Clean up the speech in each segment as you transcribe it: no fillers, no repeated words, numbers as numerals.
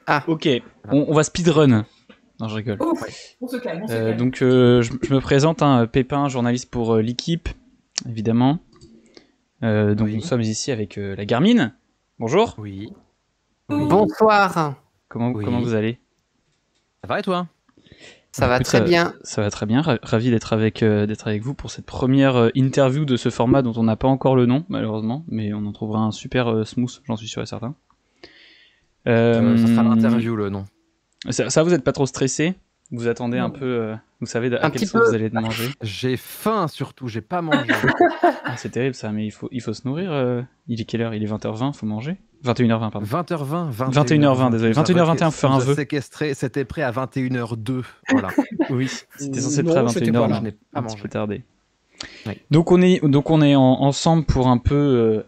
Ah, Ok, on va speedrun. Non, je rigole. Oh, on se calme, on se calme. Donc, je me présente, hein, Pépin, journaliste pour l'équipe, évidemment. Donc, Oui. nous sommes ici avec la Garmin. Bonjour. Oui. bonsoir. Comment Oui. vous allez? Ça va et toi? Ça va Écoute, très bien. Ça va très bien. Ravi d'être avec vous pour cette première interview de ce format dont on n'a pas encore le nom, malheureusement, mais on en trouvera un super smooth, j'en suis sûr et certain. Ça sera l'interview, le nom. Ça, vous n'êtes pas trop stressé? Vous attendez un peu, vous savez à Un quelle petit sauce peu. vous allez manger? J'ai faim surtout, j'ai pas mangé. Ah, c'est terrible ça, mais il faut se nourrir. Il est quelle heure? Il est 20h20, faut manger. 21h20, pardon. 20h20, 21h20, désolé. 21h21, faut faire un vœu. Séquestré, c'était prêt à 21h02. Voilà. Oui, c'était censé être Non, prêt à c'était 21h, pas là. mais Je n'ai pas un petit mangé. peu tardé. Oui. Donc on est ensemble pour un peu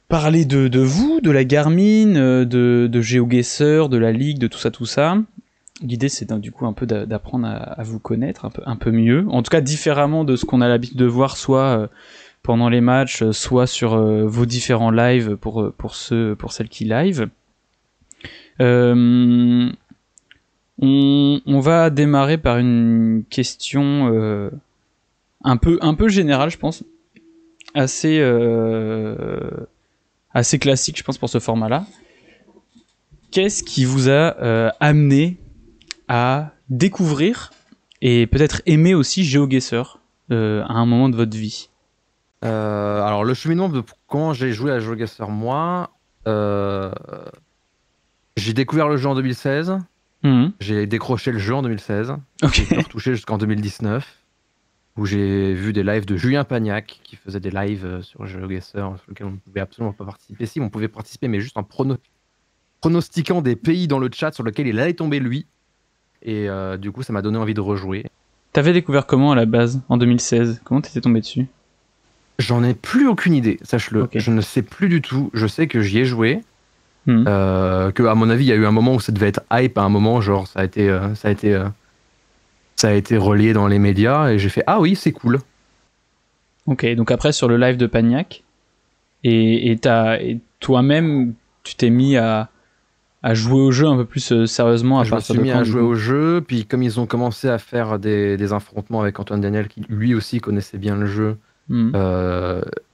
parler de vous, de la Garmin, de GeoGuessr, de la Ligue, de tout ça. L'idée c'est du coup un peu d'apprendre à vous connaître un peu mieux, en tout cas différemment de ce qu'on a l'habitude de voir soit pendant les matchs, soit sur vos différents lives pour celles qui live. On va démarrer par une question un peu générale, je pense, assez classique, je pense, pour ce format-là. Qu'est-ce qui vous a amené à découvrir et peut-être aimer aussi GeoGuessr à un moment de votre vie? Alors, le cheminement de comment j'ai joué à GeoGuessr, moi, j'ai découvert le jeu en 2016. J'ai décroché le jeu en 2016. Ok. J'ai pu retoucher jusqu'en 2019, où j'ai vu des lives de Julien Pagnac qui faisait des lives sur GeoGuessr sur lesquels on ne pouvait absolument pas participer. Si, on pouvait participer, mais juste en pronostiquant des pays dans le chat sur lesquels il allait tomber lui. Et du coup, ça m'a donné envie de rejouer. T'avais découvert comment à la base, en 2016? Comment t'étais tombé dessus? J'en ai plus aucune idée, sache-le. Okay. Je ne sais plus du tout. Je sais que j'y ai joué. Mmh. Que à mon avis, il y a eu un moment où ça devait être hype, à un moment, genre ça a été relayé dans les médias, et j'ai fait ah oui, c'est cool. Ok, donc après sur le live de Pagnac, et toi-même, tu t'es mis à jouer au jeu un peu plus sérieusement. Je me suis mis à jouer au jeu, puis comme ils ont commencé à faire des affrontements avec Antoine Daniel, qui lui aussi connaissait bien le jeu,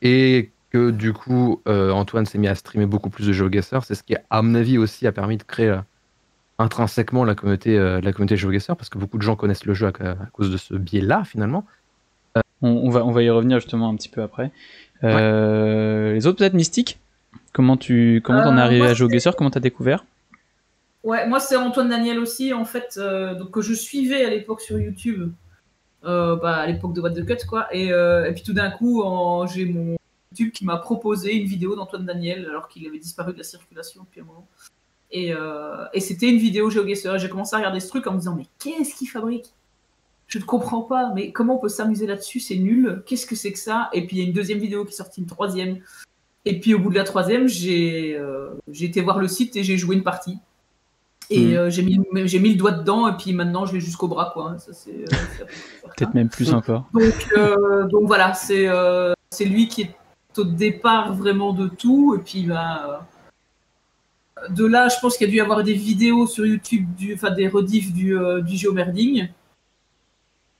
et que du coup Antoine s'est mis à streamer beaucoup plus de GeoGuessr, c'est ce qui à mon avis aussi a permis de créer intrinsèquement la communauté GeoGuessr, parce que beaucoup de gens connaissent le jeu à cause de ce biais-là finalement. On va y revenir justement un petit peu après. Les autres peut-être Mystique, comment t'en es arrivé à GeoGuessr, comment t'as découvert? Ouais, moi c'est Antoine Daniel aussi en fait, donc que je suivais à l'époque sur YouTube, à l'époque de What the Cut quoi, et puis tout d'un coup j'ai mon YouTube qui m'a proposé une vidéo d'Antoine Daniel alors qu'il avait disparu de la circulation depuis un moment, et c'était une vidéo GeoGuessr. J'ai commencé à regarder ce truc en me disant mais qu'est-ce qu'il fabrique? Je ne comprends pas, mais comment on peut s'amuser là-dessus? C'est nul, qu'est-ce que c'est que ça? Et puis il y a une deuxième vidéo qui est sortie, une troisième, et puis au bout de la troisième j'ai été voir le site et j'ai joué une partie. Et j'ai mis le doigt dedans, et puis maintenant je l'ai jusqu'au bras, quoi. Ça, c'est peut-être même plus encore. Donc voilà, c'est lui qui est au départ vraiment de tout, et puis de là, je pense qu'il y a dû y avoir des vidéos sur YouTube, des rediffs du géomerding.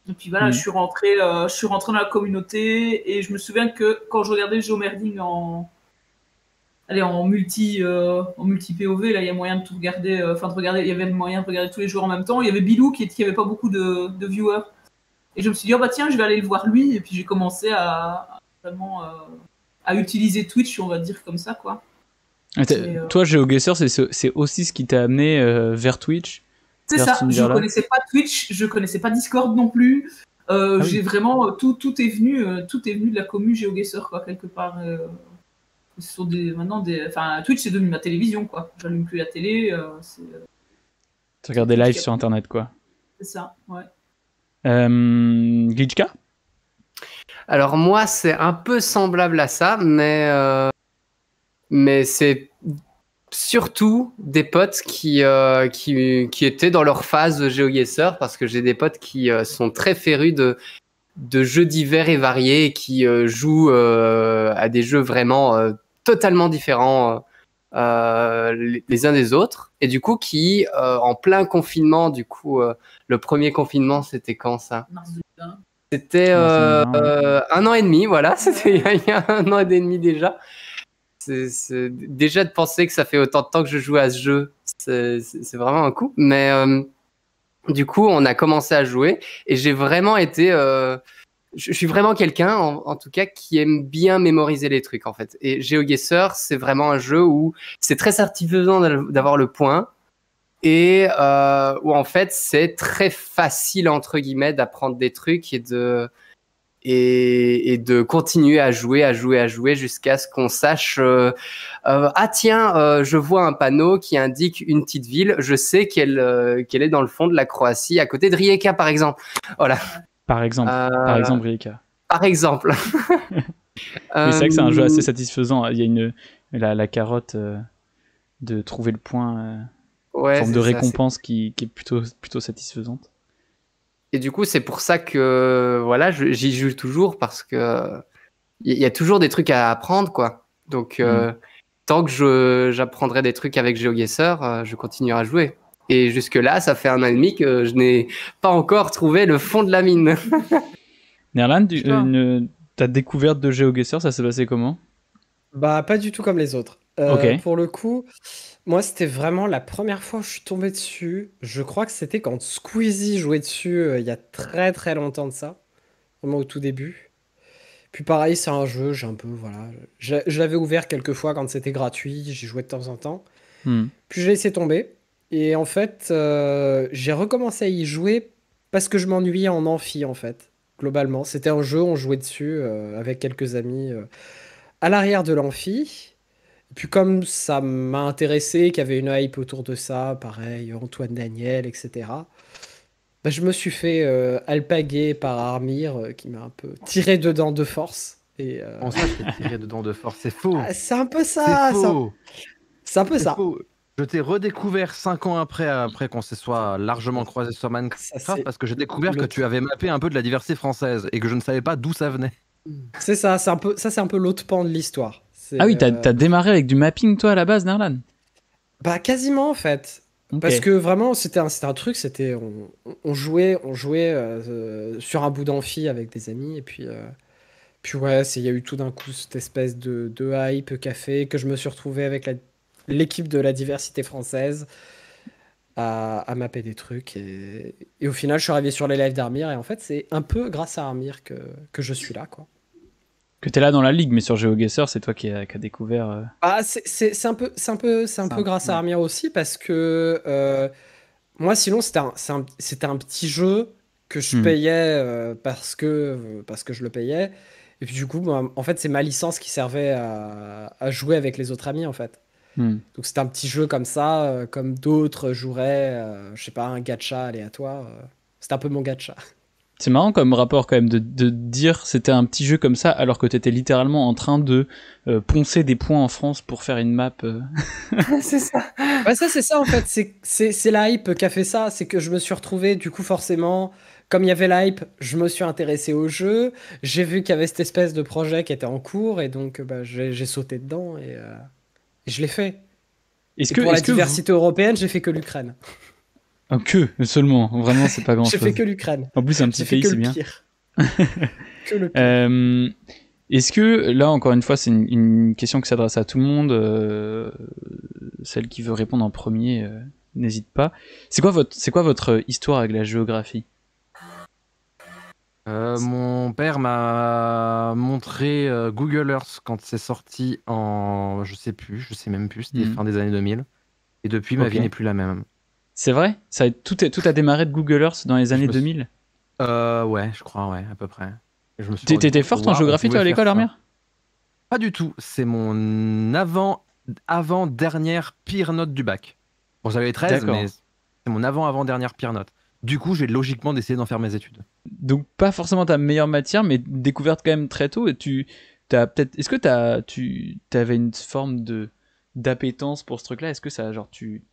Et puis voilà, je suis rentré dans la communauté, et je me souviens que quand je regardais le géomerding en multi POV, là il y a moyen de tout regarder, il y avait moyen de regarder tous les jours en même temps. Il y avait Bilou qui avait pas beaucoup de viewers, et je me suis dit oh bah tiens, je vais aller le voir lui, et puis j'ai commencé à vraiment à utiliser Twitch, on va dire comme ça quoi. Toi GeoGuessr, c'est aussi ce qui t'a amené vers Twitch? C'est ça, je connaissais pas Twitch, je connaissais pas Discord non plus. J'ai vraiment tout est venu de la commu GeoGuessr quoi, quelque part. Sur Twitch c'est devenu ma télévision quoi. J'allume plus la télé. Tu regardes des lives sur internet quoi. C'est ça, ouais. Glitchka? Alors moi c'est un peu semblable à ça, mais c'est surtout des potes qui étaient dans leur phase GeoGuessr, parce que j'ai des potes qui sont très férus de jeux divers et variés, et qui jouent à des jeux vraiment totalement différents les uns des autres, et du coup qui, en plein confinement, du coup, le premier confinement, c'était quand ça? Mars 2020. C'était Mars 2020, 1 an et demi, voilà, c'était il y a 1 an et demi déjà. Déjà de penser que ça fait autant de temps que je joue à ce jeu, c'est vraiment un coup. Mais du coup, on a commencé à jouer et j'ai vraiment été. Je suis vraiment quelqu'un, en tout cas, qui aime bien mémoriser les trucs en fait. Et GeoGuessr, c'est vraiment un jeu où c'est très satisfaisant d'avoir le point et où en fait c'est très facile entre guillemets d'apprendre des trucs et de continuer à jouer jusqu'à ce qu'on sache ah tiens, je vois un panneau qui indique une petite ville, je sais qu'elle est dans le fond de la Croatie à côté de Rijeka par exemple. Voilà. Par exemple, Rijeka. Par exemple. Mais c'est vrai que c'est un jeu assez satisfaisant. Il y a la carotte de trouver le point, ouais, forme de c'est ça, récompense qui est plutôt satisfaisante. Et du coup, c'est pour ça que voilà, j'y joue toujours parce que il y a toujours des trucs à apprendre, quoi. Donc, tant que j'apprendrai des trucs avec GeoGuessr, je continuerai à jouer. Et jusque-là, ça fait 1 an et demi que je n'ai pas encore trouvé le fond de la mine. Nerlan, ta découverte de GeoGuessr, ça s'est passé comment? Bah, pas du tout comme les autres. Ok. Pour le coup, moi, c'était vraiment la première fois où je suis tombé dessus. Je crois que c'était quand Squeezie jouait dessus il y a très très longtemps de ça. Vraiment au tout début. Puis pareil, c'est un jeu, j'ai un peu, voilà. Je l'avais ouvert quelques fois quand c'était gratuit, j'y jouais de temps en temps. Hmm. Puis j'ai laissé tomber. Et en fait, j'ai recommencé à y jouer parce que je m'ennuyais en amphi, en fait. Globalement, c'était un jeu, on jouait dessus avec quelques amis à l'arrière de l'amphi. Et puis comme ça m'a intéressé, qu'il y avait une hype autour de ça, pareil, Antoine Daniel, etc. Bah, je me suis fait alpaguer par Armir, qui m'a un peu tiré dedans de force. Et On sait que t'es tiré dedans de force, c'est faux. c'est un peu C'est ça, faux. c'est un peu C'est ça. faux. Je t'ai redécouvert 5 ans après qu'on se soit largement croisé sur Ça, Minecraft c'est parce que j'ai découvert que l'autre. tu avais mappé un peu de la diversité française et que je ne savais pas d'où ça venait. C'est ça, c'est un peu l'autre pan de l'histoire. Ah oui, t'as démarré avec du mapping, toi, à la base, Nerlan? Bah quasiment en fait. Ok. Parce que vraiment, c'était un truc, on jouait sur un bout d'amphi avec des amis, et puis ouais, il y a eu tout d'un coup cette espèce de hype café que je me suis retrouvé avec l'équipe de la diversité française à mapper des trucs, et au final, je suis arrivé sur les lives d'Armir, et en fait, c'est un peu grâce à Armir que je suis là, quoi. Que t'es là dans la ligue, mais sur GeoGuessr, c'est toi qui a découvert. Ah, c'est un peu grâce à ouais. Armir aussi parce que moi, sinon, c'était un petit jeu que je payais parce que je le payais. Et puis, du coup, moi, en fait, c'est ma licence qui servait à jouer avec les autres amis, en fait. Hmm. Donc, c'était un petit jeu comme ça, comme d'autres joueraient, je sais pas, un gacha aléatoire. C'était un peu mon gacha. C'est marrant comme rapport quand même de dire c'était un petit jeu comme ça alors que t'étais littéralement en train de poncer des points en France pour faire une map. C'est ça. Ouais, ça, c'est ça, en fait. C'est la hype qui a fait ça. C'est que je me suis retrouvé, du coup, forcément, comme il y avait la hype, je me suis intéressé au jeu. J'ai vu qu'il y avait cette espèce de projet qui était en cours, et donc bah, j'ai sauté dedans, et je l'ai fait. Est-ce Et que, pour la est-ce que vous... diversité européenne, j'ai fait que l'Ukraine. Ah, que seulement, vraiment, c'est pas grand J'ai fait chose. que l'Ukraine. En plus, c'est un petit J'ai fait pays, que c'est le bien. pire. Que le pire. Est-ce que, là, encore une fois, c'est une question qui s'adresse à tout le monde, celle qui veut répondre en premier, n'hésite pas. C'est quoi votre histoire avec la géographie? Mon père m'a montré Google Earth quand c'est sorti en... je sais même plus, c'était fin des années 2000. Et depuis, ma vie n'est plus la même. C'est vrai? Tout a démarré de Google Earth dans les années 2000? Ouais, je crois, ouais, à peu près. T'étais forte en géographie, toi, à l'école, Armir? Pas du tout. C'est mon avant-dernière pire note du bac. Bon, j'avais 13, mais c'est mon avant-dernière pire note. Du coup, j'ai logiquement décidé d'en faire mes études. Donc, pas forcément ta meilleure matière, mais découverte quand même très tôt. Et est-ce que tu avais une forme d'appétence pour ce truc-là? Est-ce que ça, genre, tu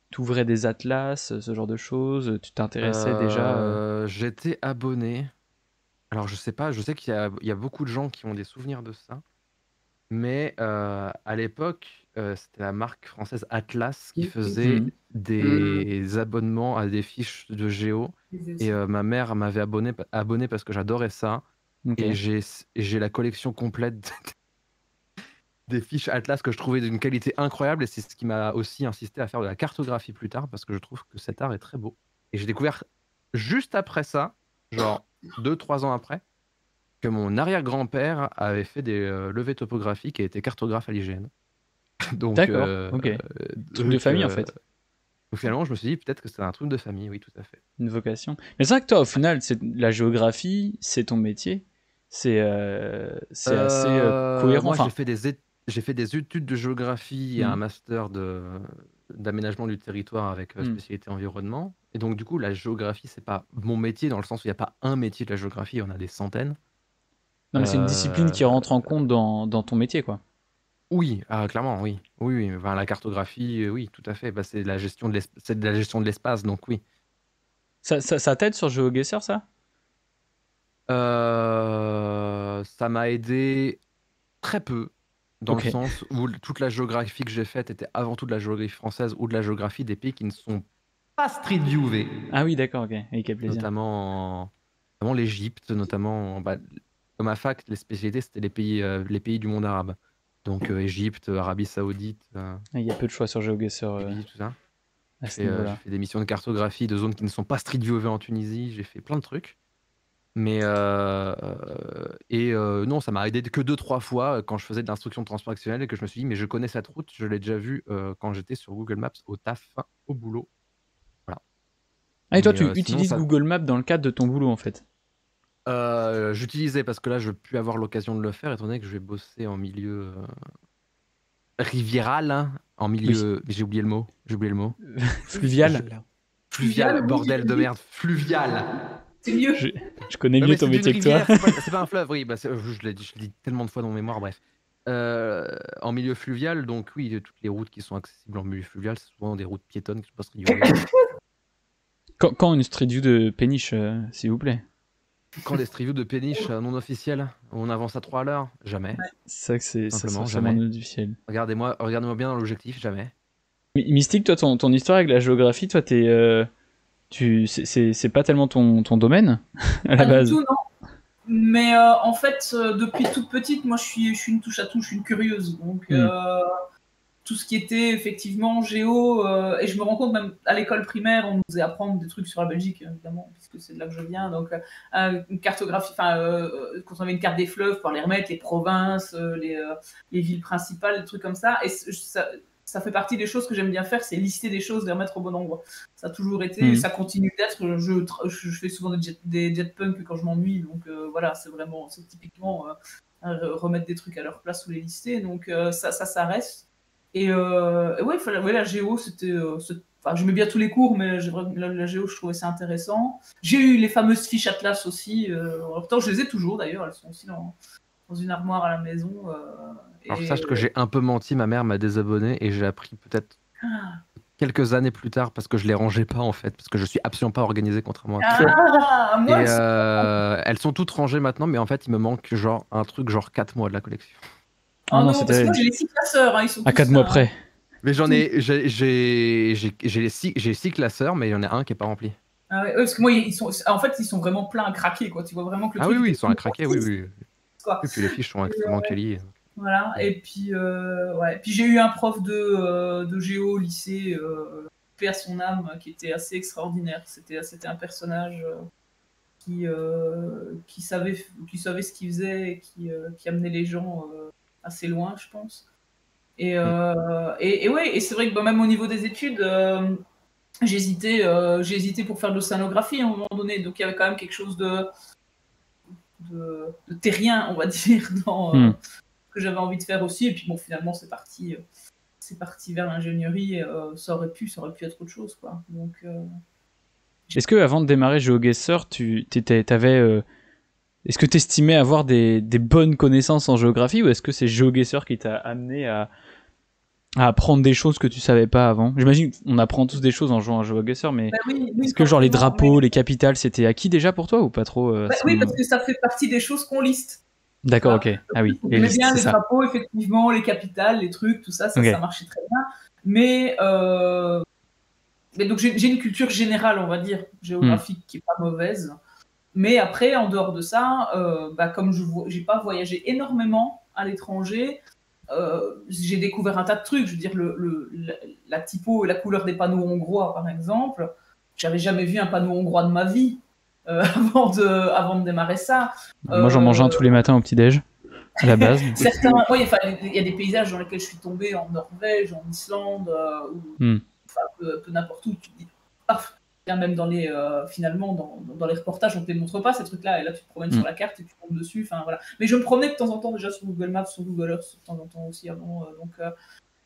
t'ouvrais des atlas, ce genre de choses? Tu t'intéressais déjà J'étais abonné. Alors, je sais pas, je sais qu'il y a beaucoup de gens qui ont des souvenirs de ça. Mais à l'époque, c'était la marque française Atlas qui faisait Mhm. des abonnements à des fiches de géo. Et ma mère m'avait abonné parce que j'adorais ça. Ok. Et j'ai la collection complète des fiches Atlas que je trouvais d'une qualité incroyable. Et c'est ce qui m'a aussi insisté à faire de la cartographie plus tard parce que je trouve que cet art est très beau. Et j'ai découvert juste après ça, genre 2-3 ans après, que mon arrière-grand-père avait fait des levées topographiques et était cartographe à l'IGN. Donc, D'accord, ok. Truc de famille en fait. donc finalement, je me suis dit peut-être que c'est un truc de famille, oui, tout à fait. Une vocation. Mais c'est vrai que toi, au final, la géographie, c'est ton métier. C'est assez cohérent. Moi, Enfin, j'ai fait des études de géographie et un Mhm. master d'aménagement du territoire avec spécialité environnement. Et donc, du coup, la géographie, c'est pas mon métier dans le sens où il n'y a pas un métier de la géographie, il y en a des centaines. non, mais c'est une discipline qui rentre en compte dans ton métier, quoi. Oui, clairement, oui. Oui, oui. Enfin, la cartographie, oui, tout à fait. Bah, c'est de la gestion de l'espace, donc oui. Ça t'aide sur GeoGuessr, ça? Ça m'a aidé très peu, dans Ok. le sens où toute la géographie que j'ai faite était avant tout de la géographie française ou de la géographie des pays qui ne sont pas street viewés, Ah oui, d'accord, ok. Avec quel plaisir. notamment l'Égypte, notamment dans ma fac, les spécialités c'était les pays du monde arabe. Donc Égypte, Arabie Saoudite, Il y a peu de choix sur GeoGuessr Libye, tout ça. à ce J'ai niveau-là. fait des missions de cartographie de zones qui ne sont pas street viewées en Tunisie, j'ai fait plein de trucs. Mais non, ça m'a aidé que 2-3 fois quand je faisais de l'instruction transactionnelle et que je me suis dit, mais je connais cette route, je l'ai déjà vue quand j'étais sur Google Maps au taf, au boulot. Voilà. Ah, et toi, Mais, tu sinon, utilises Google Maps dans le cadre de ton boulot, en fait. j'utilisais parce que là, je ne vais plus avoir l'occasion de le faire étant donné que je vais bosser en milieu riviéral, hein, en milieu. Mais j'ai oublié le mot. Fluvial. Fluvial, oui, bordel de merde. Fluvial. C'est mieux. Je connais Ouais, mieux mais ton c'est d'une métier que toi. rivière, c'est pas un fleuve, oui, je l'ai dit tellement de fois dans mon mémoire, bref. En milieu fluvial, donc oui, toutes les routes qui sont accessibles en milieu fluvial, c'est souvent des routes piétonnes qui sont pas street viewées. Quand une street view de péniche, s'il vous plaît. Quand des street views de péniche non officielles, on avance à 3 à l'heure, jamais. C'est vrai que ça Simplement, sort jamais. sûrement du ciel. Regardez-moi bien dans l'objectif, jamais. Mystique, toi, ton histoire avec la géographie, toi, c'est pas tellement ton domaine à la Pas du base. tout, non. Mais en fait, depuis toute petite, moi, je suis une touche à tout, je suis une curieuse. Donc, tout ce qui était effectivement géo, et je me rends compte même à l'école primaire, on nous faisait apprendre des trucs sur la Belgique, évidemment, puisque c'est de là que je viens. Donc, une cartographie, quand on avait une carte des fleuves, pour les remettre, les provinces, les villes principales, des trucs comme ça. Et ça fait partie des choses que j'aime bien faire, c'est lister des choses, les remettre au bon endroit. Ça a toujours été, ça continue d'être. Je fais souvent des jetpunk quand je m'ennuie, donc voilà, c'est typiquement remettre des trucs à leur place ou les lister. Donc ça reste. Et ouais, la géo, c'était. J'aimais bien tous les cours, mais la géo, je trouvais ça intéressant. J'ai eu les fameuses fiches Atlas aussi. Pourtant, je les ai toujours d'ailleurs, elles sont aussi dans une armoire à la maison. Alors sache que j'ai un peu menti, ma mère m'a désabonné et j'ai appris peut-être quelques années plus tard parce que je les rangeais pas en fait, parce que je suis absolument pas organisé contrairement à toi. Moi, Et elles sont toutes rangées maintenant, mais en fait il me manque un truc genre 4 mois de la collection. Oh non, parce que moi j'ai les 6 classeurs, ils sont à 4 mois près. Mais j'ai 6 classeurs, mais il y en a un qui est pas rempli. Ah ouais, parce que moi ils sont vraiment pleins à craquer, quoi. Tu vois vraiment que le truc. Oui, ils sont à craquer, oui. Quoi. Et puis les fiches sont extrêmement quali. Voilà, et puis puis j'ai eu un prof de géo au lycée, paix à son âme, qui était assez extraordinaire. C'était un personnage qui savait ce qu'il faisait et qui amenait les gens assez loin, je pense. Et c'est vrai que même au niveau des études, j'ai hésité pour faire de l'océanographie à un moment donné, donc il y avait quand même quelque chose de terrien, on va dire, dans que j'avais envie de faire aussi. Et puis bon, finalement, c'est parti vers l'ingénierie. Ça aurait pu être autre chose, quoi. Donc, est-ce que avant de démarrer GeoGuessr, est-ce que tu estimais avoir des bonnes connaissances en géographie, ou est-ce que c'est GeoGuessr qui t'a amené à apprendre des choses que tu savais pas avant? J'imagine qu'on apprend tous des choses en jouant à GeoGuessr, mais est-ce que genre les drapeaux, les capitales, c'était acquis déjà pour toi ou pas trop? Oui, parce que ça fait partie des choses qu'on liste. D'accord, ok. Ah oui. J'aimais bien c'est les ça. drapeaux, effectivement, les capitales, les trucs, tout ça, Ok. ça marchait très bien. Mais donc j'ai une culture générale, on va dire, géographique qui est pas mauvaise. Mais après, en dehors de ça, comme j'ai pas voyagé énormément à l'étranger, j'ai découvert un tas de trucs. Je veux dire, la typo et la couleur des panneaux hongrois, par exemple, j'avais jamais vu un panneau hongrois de ma vie avant de démarrer ça. Moi, j'en mange un tous les matins au petit-déj, à la base. Certains, oui, il y a des paysages dans lesquels je suis tombée en Norvège, en Islande, ou peu n'importe où. Tu te dis, même finalement, dans les reportages, on ne te les montre pas ces trucs-là, et là tu te promènes sur la carte et tu tombes dessus. Voilà. Mais je me promenais de temps en temps déjà sur Google Maps, sur Google Earth, de temps en temps aussi avant.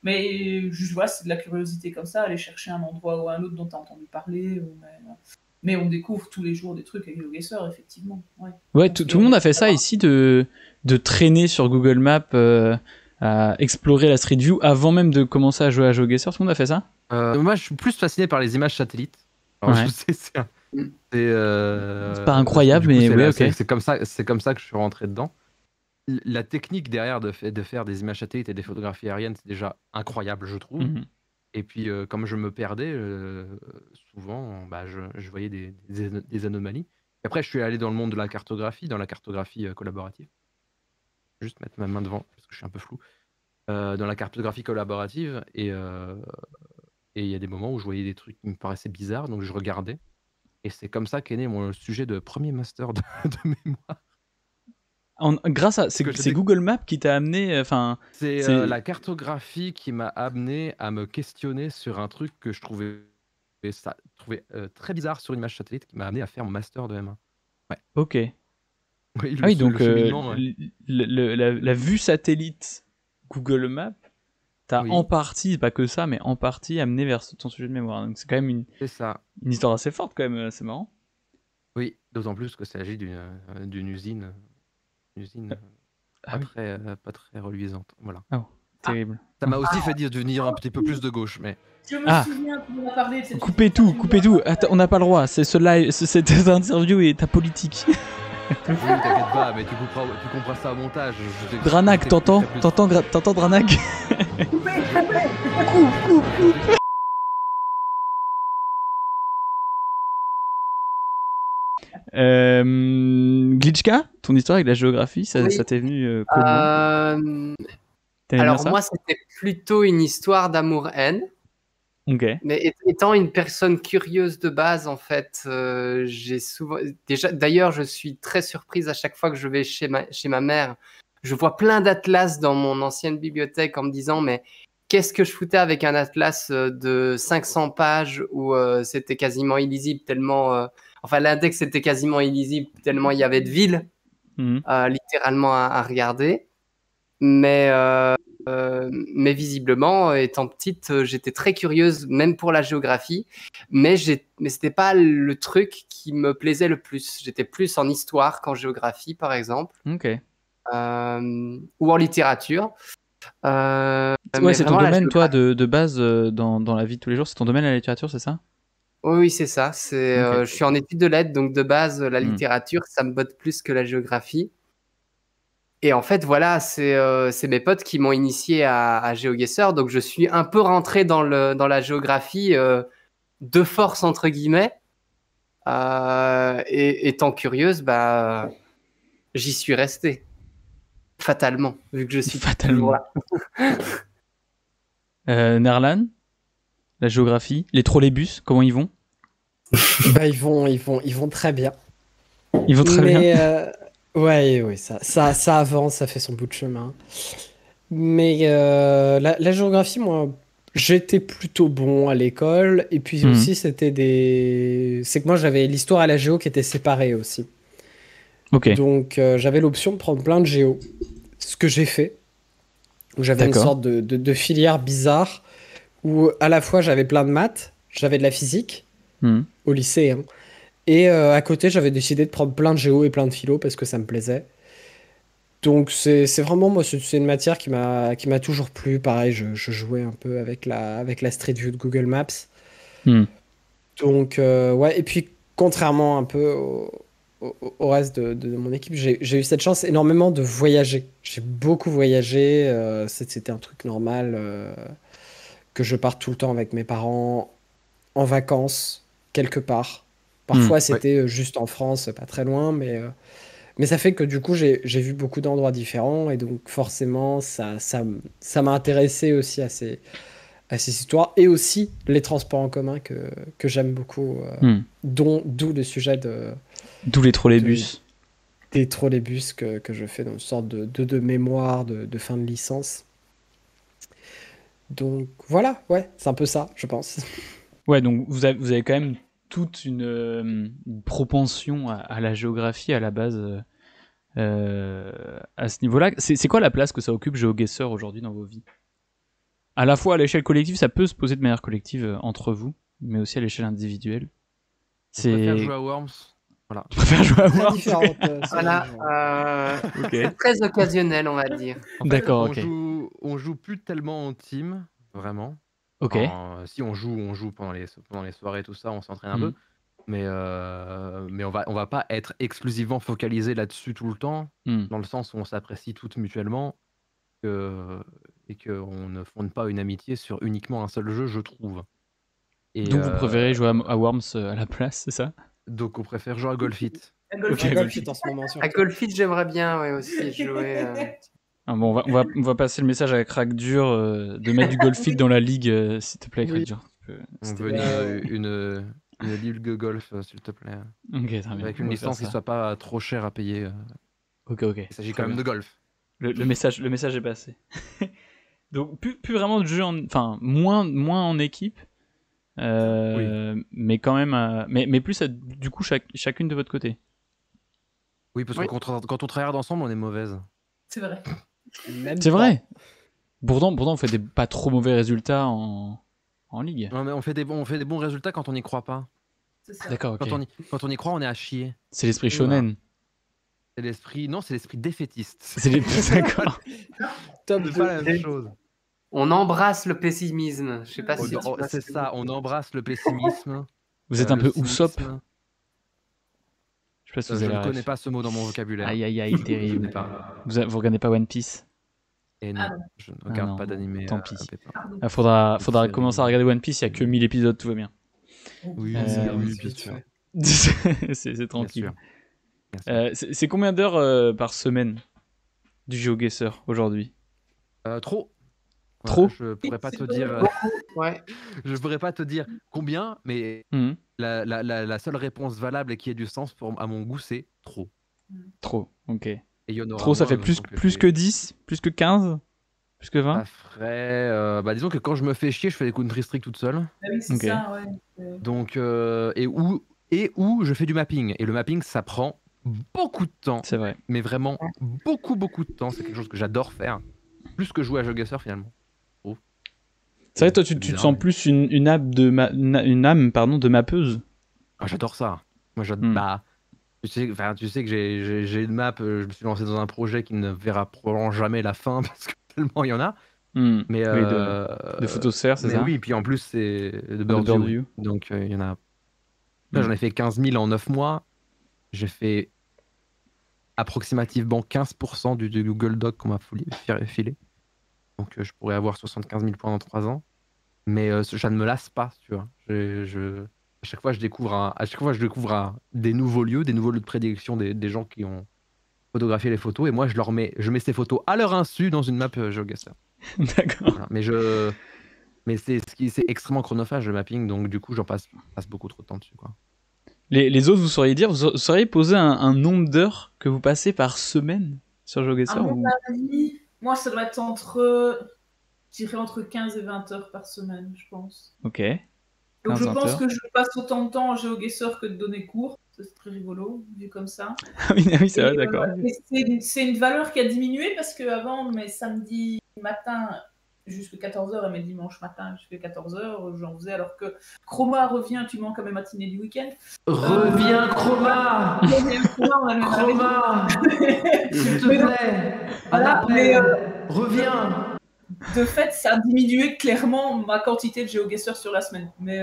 Mais juste voilà, c'est de la curiosité comme ça, aller chercher un endroit ou un autre dont tu as entendu parler. Mais on découvre tous les jours des trucs avec GeoGuessr, effectivement. Ouais, tout le monde a fait ça ici, de traîner sur Google Maps, à explorer la Street View avant même de commencer à jouer à GeoGuessr. Tout le monde a fait ça? Moi, je suis plus fasciné par les images satellites. Alors, je sais, c'est pas incroyable, mais ouais, ok. C'est comme ça que je suis rentré dedans. La technique derrière de faire des images satellites et des photographies aériennes, c'est déjà incroyable, je trouve. Et puis, comme je me perdais, souvent, je voyais des anomalies. Et après, je suis allé dans le monde de la cartographie, collaborative. Juste mettre ma main devant, parce que je suis un peu flou. Dans la cartographie collaborative, et il y a des moments où je voyais des trucs qui me paraissaient bizarres, donc je regardais. Et c'est comme ça qu'est né mon sujet de premier master de mémoire. C'est Google Maps qui t'a amené. C'est la cartographie qui m'a amené à me questionner sur un truc que je trouvais très bizarre sur une image satellite, qui m'a amené à faire mon master de M1. Ouais. Ok. Oui, donc la vue satellite Google Maps t'a en partie, pas que ça, mais en partie amené vers ton sujet de mémoire. Donc c'est quand même une histoire assez forte, quand même, c'est marrant. Oui, d'autant plus qu'il s'agit d'une usine. Pas très reluisante. Voilà. Oh, terrible. Ça m'a aussi fait devenir un petit peu plus de gauche, mais. Je me souviens qu'on a parlé de cette. Coupez tout. Attends, on n'a pas le droit. Cette interview est apolitique. Oui, t'inquiète pas, mais tu comprends ça au montage. Dranak, t'entends Dranak? Glitchka, ton histoire avec la géographie, ça t'est venu comment? Alors moi, c'était plutôt une histoire d'amour-haine. Okay. Mais étant une personne curieuse de base, en fait, j'ai souvent. D'ailleurs, je suis très surprise à chaque fois que je vais chez ma mère. Je vois plein d'atlas dans mon ancienne bibliothèque en me disant, mais qu'est-ce que je foutais avec un atlas de 500 pages où c'était quasiment illisible tellement. Enfin, l'index était quasiment illisible tellement il y avait de villes, littéralement à regarder. Mais visiblement, étant petite, j'étais très curieuse, même pour la géographie. Mais c'était pas le truc qui me plaisait le plus. J'étais plus en histoire qu'en géographie, par exemple. Ok. Ou en littérature. C'est ton domaine, toi, de base, dans la vie de tous les jours. C'est ton domaine, la littérature, c'est ça? Oui, c'est ça. Je suis en études de lettres, donc de base, la littérature, ça me botte plus que la géographie. Et en fait, voilà, c'est mes potes qui m'ont initié à GeoGuessr, donc je suis un peu rentré dans la géographie de force, entre guillemets. Et étant curieuse, j'y suis resté. Fatalement, vu que je suis toujours là. Nerlan, la géographie, les trolleybus, comment ils vont? Ils vont très bien. Ils vont très bien. Oui, ça avance, ça fait son bout de chemin. Mais la géographie, moi, j'étais plutôt bon à l'école. Et puis aussi, c'est que moi, j'avais l'histoire et la géo qui étaient séparées aussi. Ok. Donc, j'avais l'option de prendre plein de géo. Ce que j'ai fait. Où j'avais une sorte de filière bizarre. Où à la fois, j'avais plein de maths, j'avais de la physique au lycée, hein. Et à côté, j'avais décidé de prendre plein de géo et plein de philo parce que ça me plaisait. Donc c'est vraiment, moi, c'est une matière qui m'a toujours plu. Pareil, je jouais un peu avec la Street View de Google Maps. Donc, ouais. Et puis, contrairement un peu au reste de mon équipe, j'ai eu cette chance énormément de voyager. J'ai beaucoup voyagé. C'était un truc normal que je parte tout le temps avec mes parents en vacances, quelque part. Parfois, c'était juste en France, pas très loin, mais ça fait que du coup, j'ai vu beaucoup d'endroits différents et donc forcément, ça m'a intéressé aussi à ces histoires et aussi les transports en commun que j'aime beaucoup, d'où le sujet D'où les trolleybus. des trolleybus que je fais dans une sorte de mémoire de fin de licence. Donc voilà, ouais, c'est un peu ça, je pense. Ouais, donc vous avez quand même toute une propension à la géographie à la base à ce niveau-là. C'est quoi la place que ça occupe GeoGuessr aujourd'hui dans vos vies? À la fois à l'échelle collective, ça peut se poser de manière collective entre vous, mais aussi à l'échelle individuelle. Je préfère jouer à Worms. Voilà. Je préfère jouer à Très Worms. différente. Voilà. Ok. C'est très occasionnel, on va dire. En fait, D'accord, ok. On joue plus tellement en team, vraiment. Ok. Si on joue pendant les soirées, tout ça, on s'entraîne un peu. Mais on va pas être exclusivement focalisé là-dessus tout le temps, dans le sens où on s'apprécie toutes mutuellement et qu'on ne fonde pas une amitié sur uniquement un seul jeu, je trouve. Et Donc vous préférez jouer à Worms à la place, c'est ça? donc on préfère jouer à Golfit. Ok, Golfit en ce moment. À Golfit, j'aimerais bien aussi jouer. Ah bon, on va passer le message à Crack Dur de mettre du Golfit dans la ligue, s'il te plaît, Crack Dur. On veut une ligue golf, s'il te plaît. Ok, très bien. Avec on une va faire licence qui ça. soit pas trop chère à payer. Ok. Il s'agit quand même de golf. Le message est passé. Donc plus vraiment de jeux, enfin moins en équipe, mais quand même, mais plus du coup chacune de votre côté. Oui, parce que quand on travaille ensemble, on est mauvaise. C'est vrai. C'est vrai. Pourtant, on fait des pas trop mauvais résultats en ligue. Non, mais on fait des bons résultats quand on n'y croit pas. C'est ça. D'accord, ok. Quand on y croit, on est à chier. C'est l'esprit shonen. C'est l'esprit défaitiste. C'est d'accord. Top C'est pas la même chose. On embrasse le pessimisme. Je sais pas si C'est ça, on embrasse le pessimisme. Vous êtes un peu Usopp. cynisme. Je sais pas si vous Je avez ne la connais ref. pas ce mot dans mon vocabulaire. Aïe, terrible. pas. Vous regardez pas One Piece? Et non, Ah non. je ne regarde non, pas d'animé. tant pis. Pépin. Pardon. Ah, faudra C'est- commencer à regarder One Piece, il y a que 1000 épisodes, tout va bien. Oui, oui, bien sûr. C'est tranquille. Bien sûr. C'est combien d'heures par semaine du GeoGuessr aujourd'hui? Trop. Trop? Je pourrais pas te C'est dire. Ouais. Je pourrais pas te dire combien, mais Mhm. la seule réponse valable et qui ait du sens à mon goût, c'est trop. Trop, ok. Et il y en aura Trop, ça moins, fait donc plus que 10? Plus que 15? Plus que 20? Ça ferait. Disons que quand je me fais chier, je fais des country strict toute seule. Ah oui, c'est Ok. ça, ouais. Donc, et où je fais du mapping. Et le mapping, ça prend beaucoup de temps. C'est vrai. Mais vraiment beaucoup de temps. C'est quelque chose que j'adore faire. Plus que jouer à GeoGuessr finalement. C'est vrai, toi, tu te bizarre, sens mais- plus une âme de mappeuse. Ah, j'adore ça. Moi, Hmm. bah, tu sais que j'ai une map. Je me suis lancé dans un projet qui ne verra probablement jamais la fin parce que tellement il y en a. Hmm. Mais Oui, de photosphère, c'est mais ça? oui, puis en plus c'est de Bird Bird View. View. Donc il y en a. Là, j'en ai fait 15 000 en 9 mois. J'ai fait approximativement 15% du Google Doc qu'on m'a filé. Donc je pourrais avoir 75 000 points dans 3 ans. Mais ça ne me lasse pas, tu vois. À chaque fois, je découvre des nouveaux lieux de prédilection des gens qui ont photographié les photos. Et moi, je mets ces photos à leur insu dans une map GeoGuessr. D'accord. Voilà. Mais c'est extrêmement chronophage le mapping, donc du coup, j'en passe beaucoup trop de temps dessus, quoi. Les autres, vous sauriez poser un nombre d'heures que vous passez par semaine sur GeoGuessr À mon ou... avis, moi, ça doit être entre 15 et 20 heures par semaine, je pense. Ok. Donc, 15, je 20 pense heures. que je passe autant de temps en GeoGuessr que de donner cours. C'est très rigolo, vu comme ça. Ah oui, c'est vrai, Et, d'accord. et c'est une valeur qui a diminué parce qu'avant, mes samedis matin jusqu'à 14h et mes dimanches matin jusqu'à 14h, j'en faisais, alors que Chroma revient, tu manques à mes matinées du week-end. Reviens, Chroma. Chroma, s'il te plaît. Voilà, mais Reviens. de fait, ça a diminué clairement ma quantité de GeoGuessr sur la semaine. Mais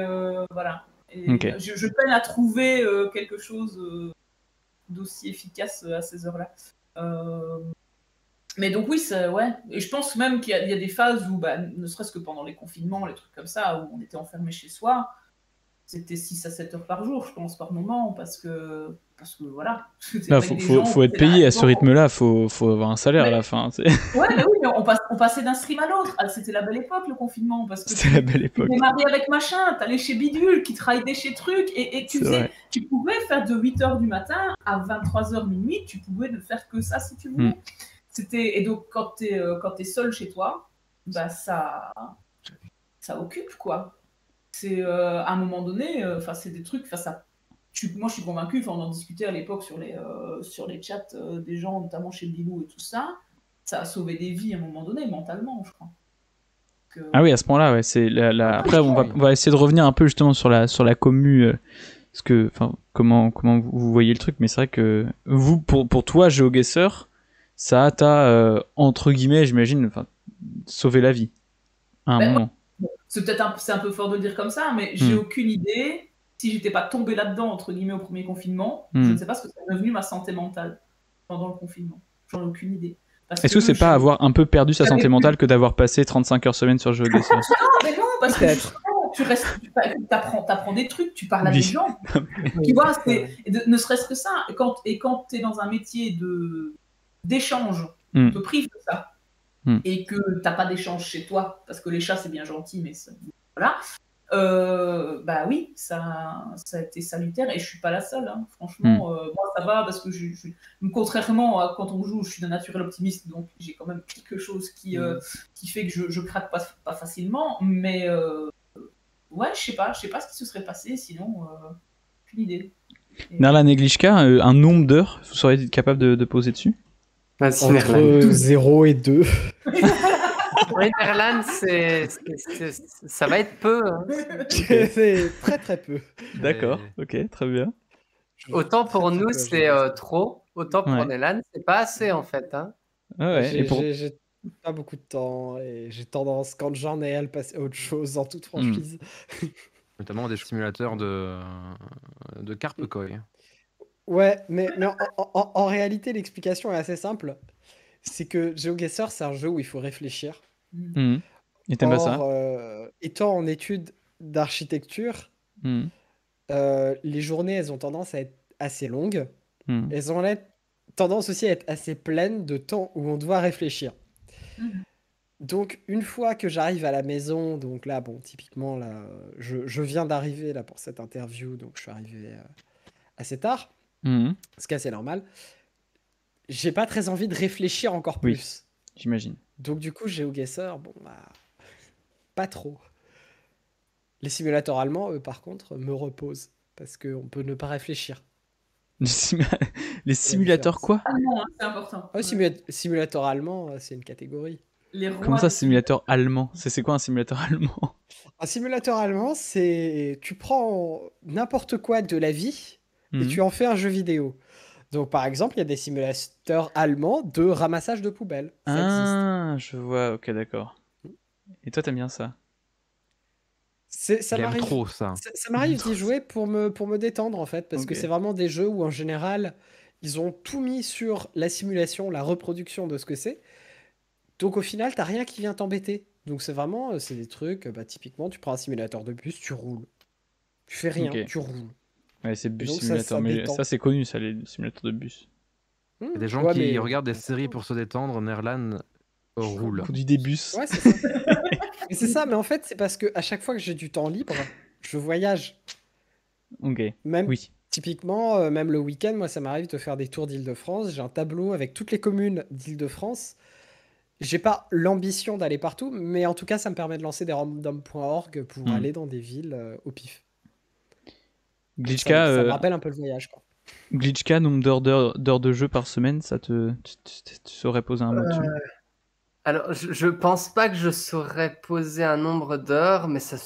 voilà. Et Ok. je peine à trouver quelque chose d'aussi efficace à ces heures-là. Mais donc oui, ouais. Et je pense même qu'il y a des phases où, ne serait-ce que pendant les confinements, les trucs comme ça, où on était enfermé chez soi, c'était 6 à 7 heures par jour, je pense, par moment, parce que voilà. Là, faut être payé à ce rythme-là, faut avoir un salaire à la fin. Ouais, mais oui, mais on passait d'un stream à l'autre. Ah, c'était la belle époque, le confinement, parce que c'était la belle époque. Tu démarrais avec machin, t'allais chez Bidule, qui travaillait chez Truc, et tu pouvais faire de 8h du matin à 23h minuit, tu pouvais ne faire que ça si tu voulais. Et donc, quand t'es seul chez toi, ça occupe, quoi. C'est à un moment donné, c'est des trucs, moi je suis convaincue, on en discutait à l'époque sur les chats des gens, notamment chez Bilou et tout ça, ça a sauvé des vies à un moment donné, mentalement, je crois. Ah oui, à ce point-là, ouais. Après, on va essayer de revenir un peu justement sur la commu, comment vous voyez le truc, mais c'est vrai que vous, pour toi, GeoGuessr, ça t'a, entre guillemets, j'imagine, sauvé la vie à un moment. C'est un peu fort de le dire comme ça, mais j'ai aucune idée. Si j'étais pas tombée là-dedans, entre guillemets, au premier confinement, je ne sais pas ce que c'est devenu ma santé mentale pendant le confinement. J'en ai aucune idée. Est-ce que c'est pas avoir un peu perdu sa santé mentale que d'avoir passé 35 heures semaine sur GeoGuessr? Non, mais non, parce que t'apprends des trucs, tu parles à des gens. Tu vois, ne serait-ce que ça. Et quand tu es dans un métier d'échange, on te prive de ça. Et que t'as pas d'échange chez toi, parce que les chats c'est bien gentil, mais voilà. Oui, ça a été salutaire et je suis pas la seule. Hein. Franchement, moi ça va parce que contrairement à quand on joue, je suis d'un naturel optimiste, donc j'ai quand même quelque chose qui fait que je craque pas facilement. Mais ouais, je sais pas ce qui se serait passé sinon. Aucune idée. Nerlan et Glitchka, un nombre d'heures, vous seriez capable de poser dessus? Entre 0 et 2. Oui, Nerlan, ça va être peu. Hein. C'est très très peu. D'accord, ok, très bien. Autant pour nous, c'est trop. Autant pour Nerlan, c'est pas assez en fait. Hein. J'ai pas beaucoup de temps et j'ai tendance, quand j'en ai, à le passer à autre chose en toute franchise. Notamment des simulateurs de carpe koi. Ouais, mais en réalité, l'explication est assez simple. C'est que GeoGuessr, c'est un jeu où il faut réfléchir. Et t'aimes pas ça? Étant en études d'architecture, les journées, elles ont tendance à être assez longues. Elles ont tendance aussi à être assez pleines de temps où on doit réfléchir. Donc, une fois que j'arrive à la maison, donc là, typiquement, là, je viens d'arriver là pour cette interview, donc je suis arrivé assez tard. Ce qui est assez normal. J'ai pas très envie de réfléchir encore plus. Oui, j'imagine. Donc du coup, GeoGuessr, pas trop. Les simulateurs allemands, eux, par contre, me reposent. Parce qu'on peut ne pas réfléchir. Les simulateurs quoi? Allemand, c'est important. Simulateur allemand, c'est une catégorie. Comment ça, simulateur allemand? C'est quoi un simulateur allemand? Un simulateur allemand, c'est... Tu prends n'importe quoi de la vie et tu en fais un jeu vidéo. Donc, par exemple, il y a des simulateurs allemands de ramassage de poubelles. Ça existe. Je vois, ok, d'accord. Et toi, t'aimes bien ça? Ça m'arrive trop, ça. Ça m'arrive d'y jouer pour me détendre, en fait, parce que c'est vraiment des jeux où, en général, ils ont tout mis sur la simulation, la reproduction de ce que c'est. Donc, au final, t'as rien qui vient t'embêter. Donc, c'est des trucs, typiquement, tu prends un simulateur de bus, tu roules. Tu fais rien, tu roules. Ouais, c'est bus simulateur, mais ça c'est connu, ça, les simulateurs de bus. Il y a des gens qui regardent des séries pour se détendre, Nerlan roule. Conduit des bus. Ouais, c'est ça. Mais c'est ça, mais en fait, c'est parce que à chaque fois que j'ai du temps libre, je voyage. Ok. Typiquement, même le week-end, moi, ça m'arrive de faire des tours d'Île-de-France. J'ai un tableau avec toutes les communes d'Île-de-France. J'ai pas l'ambition d'aller partout, mais en tout cas, ça me permet de lancer des random.org pour aller dans des villes au pif. Glitchka, ça me rappelle un peu le voyage, quoi. Glitchka, nombre d'heures de jeu par semaine, tu saurais poser un mot dessus? Alors, je pense pas que je saurais poser un nombre d'heures, mais ça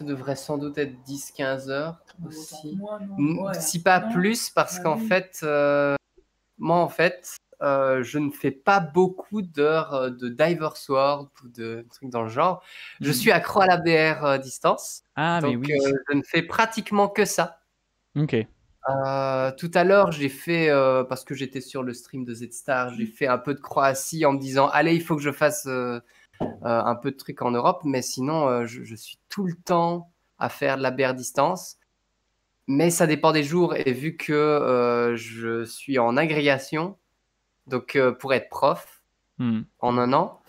devrait sans doute être 10-15 heures aussi. Si pas plus, parce qu'en fait, moi, je ne fais pas beaucoup d'heures de Diver Sword ou de trucs dans le genre. Je suis accro à la BR distance. Donc, je ne fais pratiquement que ça. Ok. Tout à l'heure, j'ai fait, parce que j'étais sur le stream de Z-Star, j'ai fait un peu de Croatie en me disant, allez, il faut que je fasse un peu de trucs en Europe, mais sinon, je suis tout le temps à faire de la BR distance. Mais ça dépend des jours, et vu que je suis en agrégation, donc pour être prof en un an,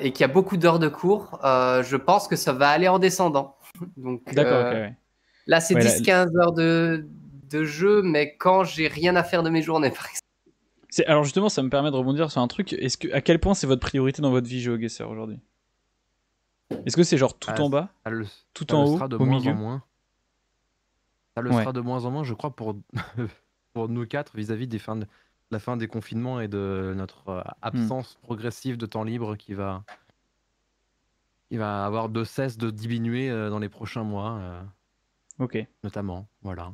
et qu'il y a beaucoup d'heures de cours, je pense que ça va aller en descendant. Donc, D'accord, ok, ouais. là, c'est Ouais, 10-15 heures de jeu, mais quand j'ai rien à faire de mes journées, par exemple. Alors justement, ça me permet de rebondir sur un truc. À quel point c'est votre priorité dans votre vie GeoGuessr aujourd'hui? Est-ce que c'est genre tout en bas, tout en haut, au milieu? Ça le sera de moins en moins, je crois, pour nous quatre vis-à-vis de la fin des confinements et de notre absence progressive de temps libre qui va avoir de cesse de diminuer dans les prochains mois. Ok. Notamment, voilà.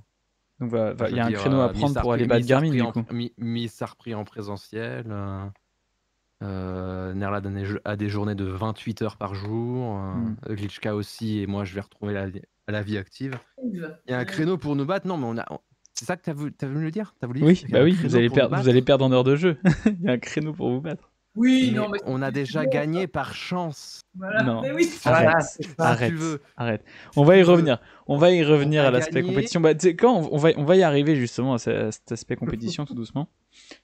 Donc il y a un créneau à prendre pour aller battre Garmin, du coup. Miss a repris en présentiel. Nerlad a des journées de 28 heures par jour. Glitchka aussi, et moi je vais retrouver la vie active. Il y a un créneau pour nous battre. Non, mais c'est ça que t'as voulu me le dire? Oui, bah oui, vous allez perdre en heure de jeu. Il y a un créneau pour vous battre. Oui, mais non, mais on a déjà gagné par chance. Voilà. Non, mais oui. Arrête. On va y revenir. On va y revenir à l'aspect compétition. Bah, tu sais, quand on va y arriver justement à cet aspect compétition tout doucement.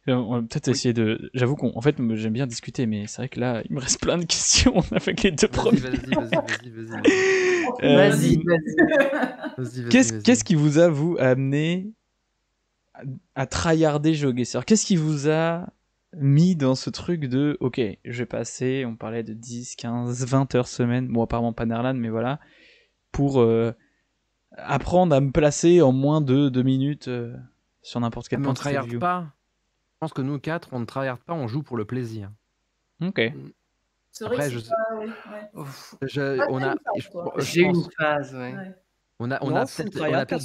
On va peut-être essayer de. J'avoue qu'en fait, j'aime bien discuter, mais c'est vrai que là, il me reste plein de questions. On a fait que les deux premiers. Vas-y. Qu'est-ce qui vous a, vous, amené à tryharder GeoGuessr? Qu'est-ce qui vous a mis dans ce truc de ok, je vais passer, on parlait de 10, 15, 20 heures semaine, bon apparemment pas Nerlan, mais voilà, pour apprendre à me placer en moins de 2 minutes sur n'importe quel point de tryhard pas. Je pense que nous quatre, on ne tryhard pas, on joue pour le plaisir. Ok. C'est vrai après, j'ai eu une phase, ouais. On a peut-être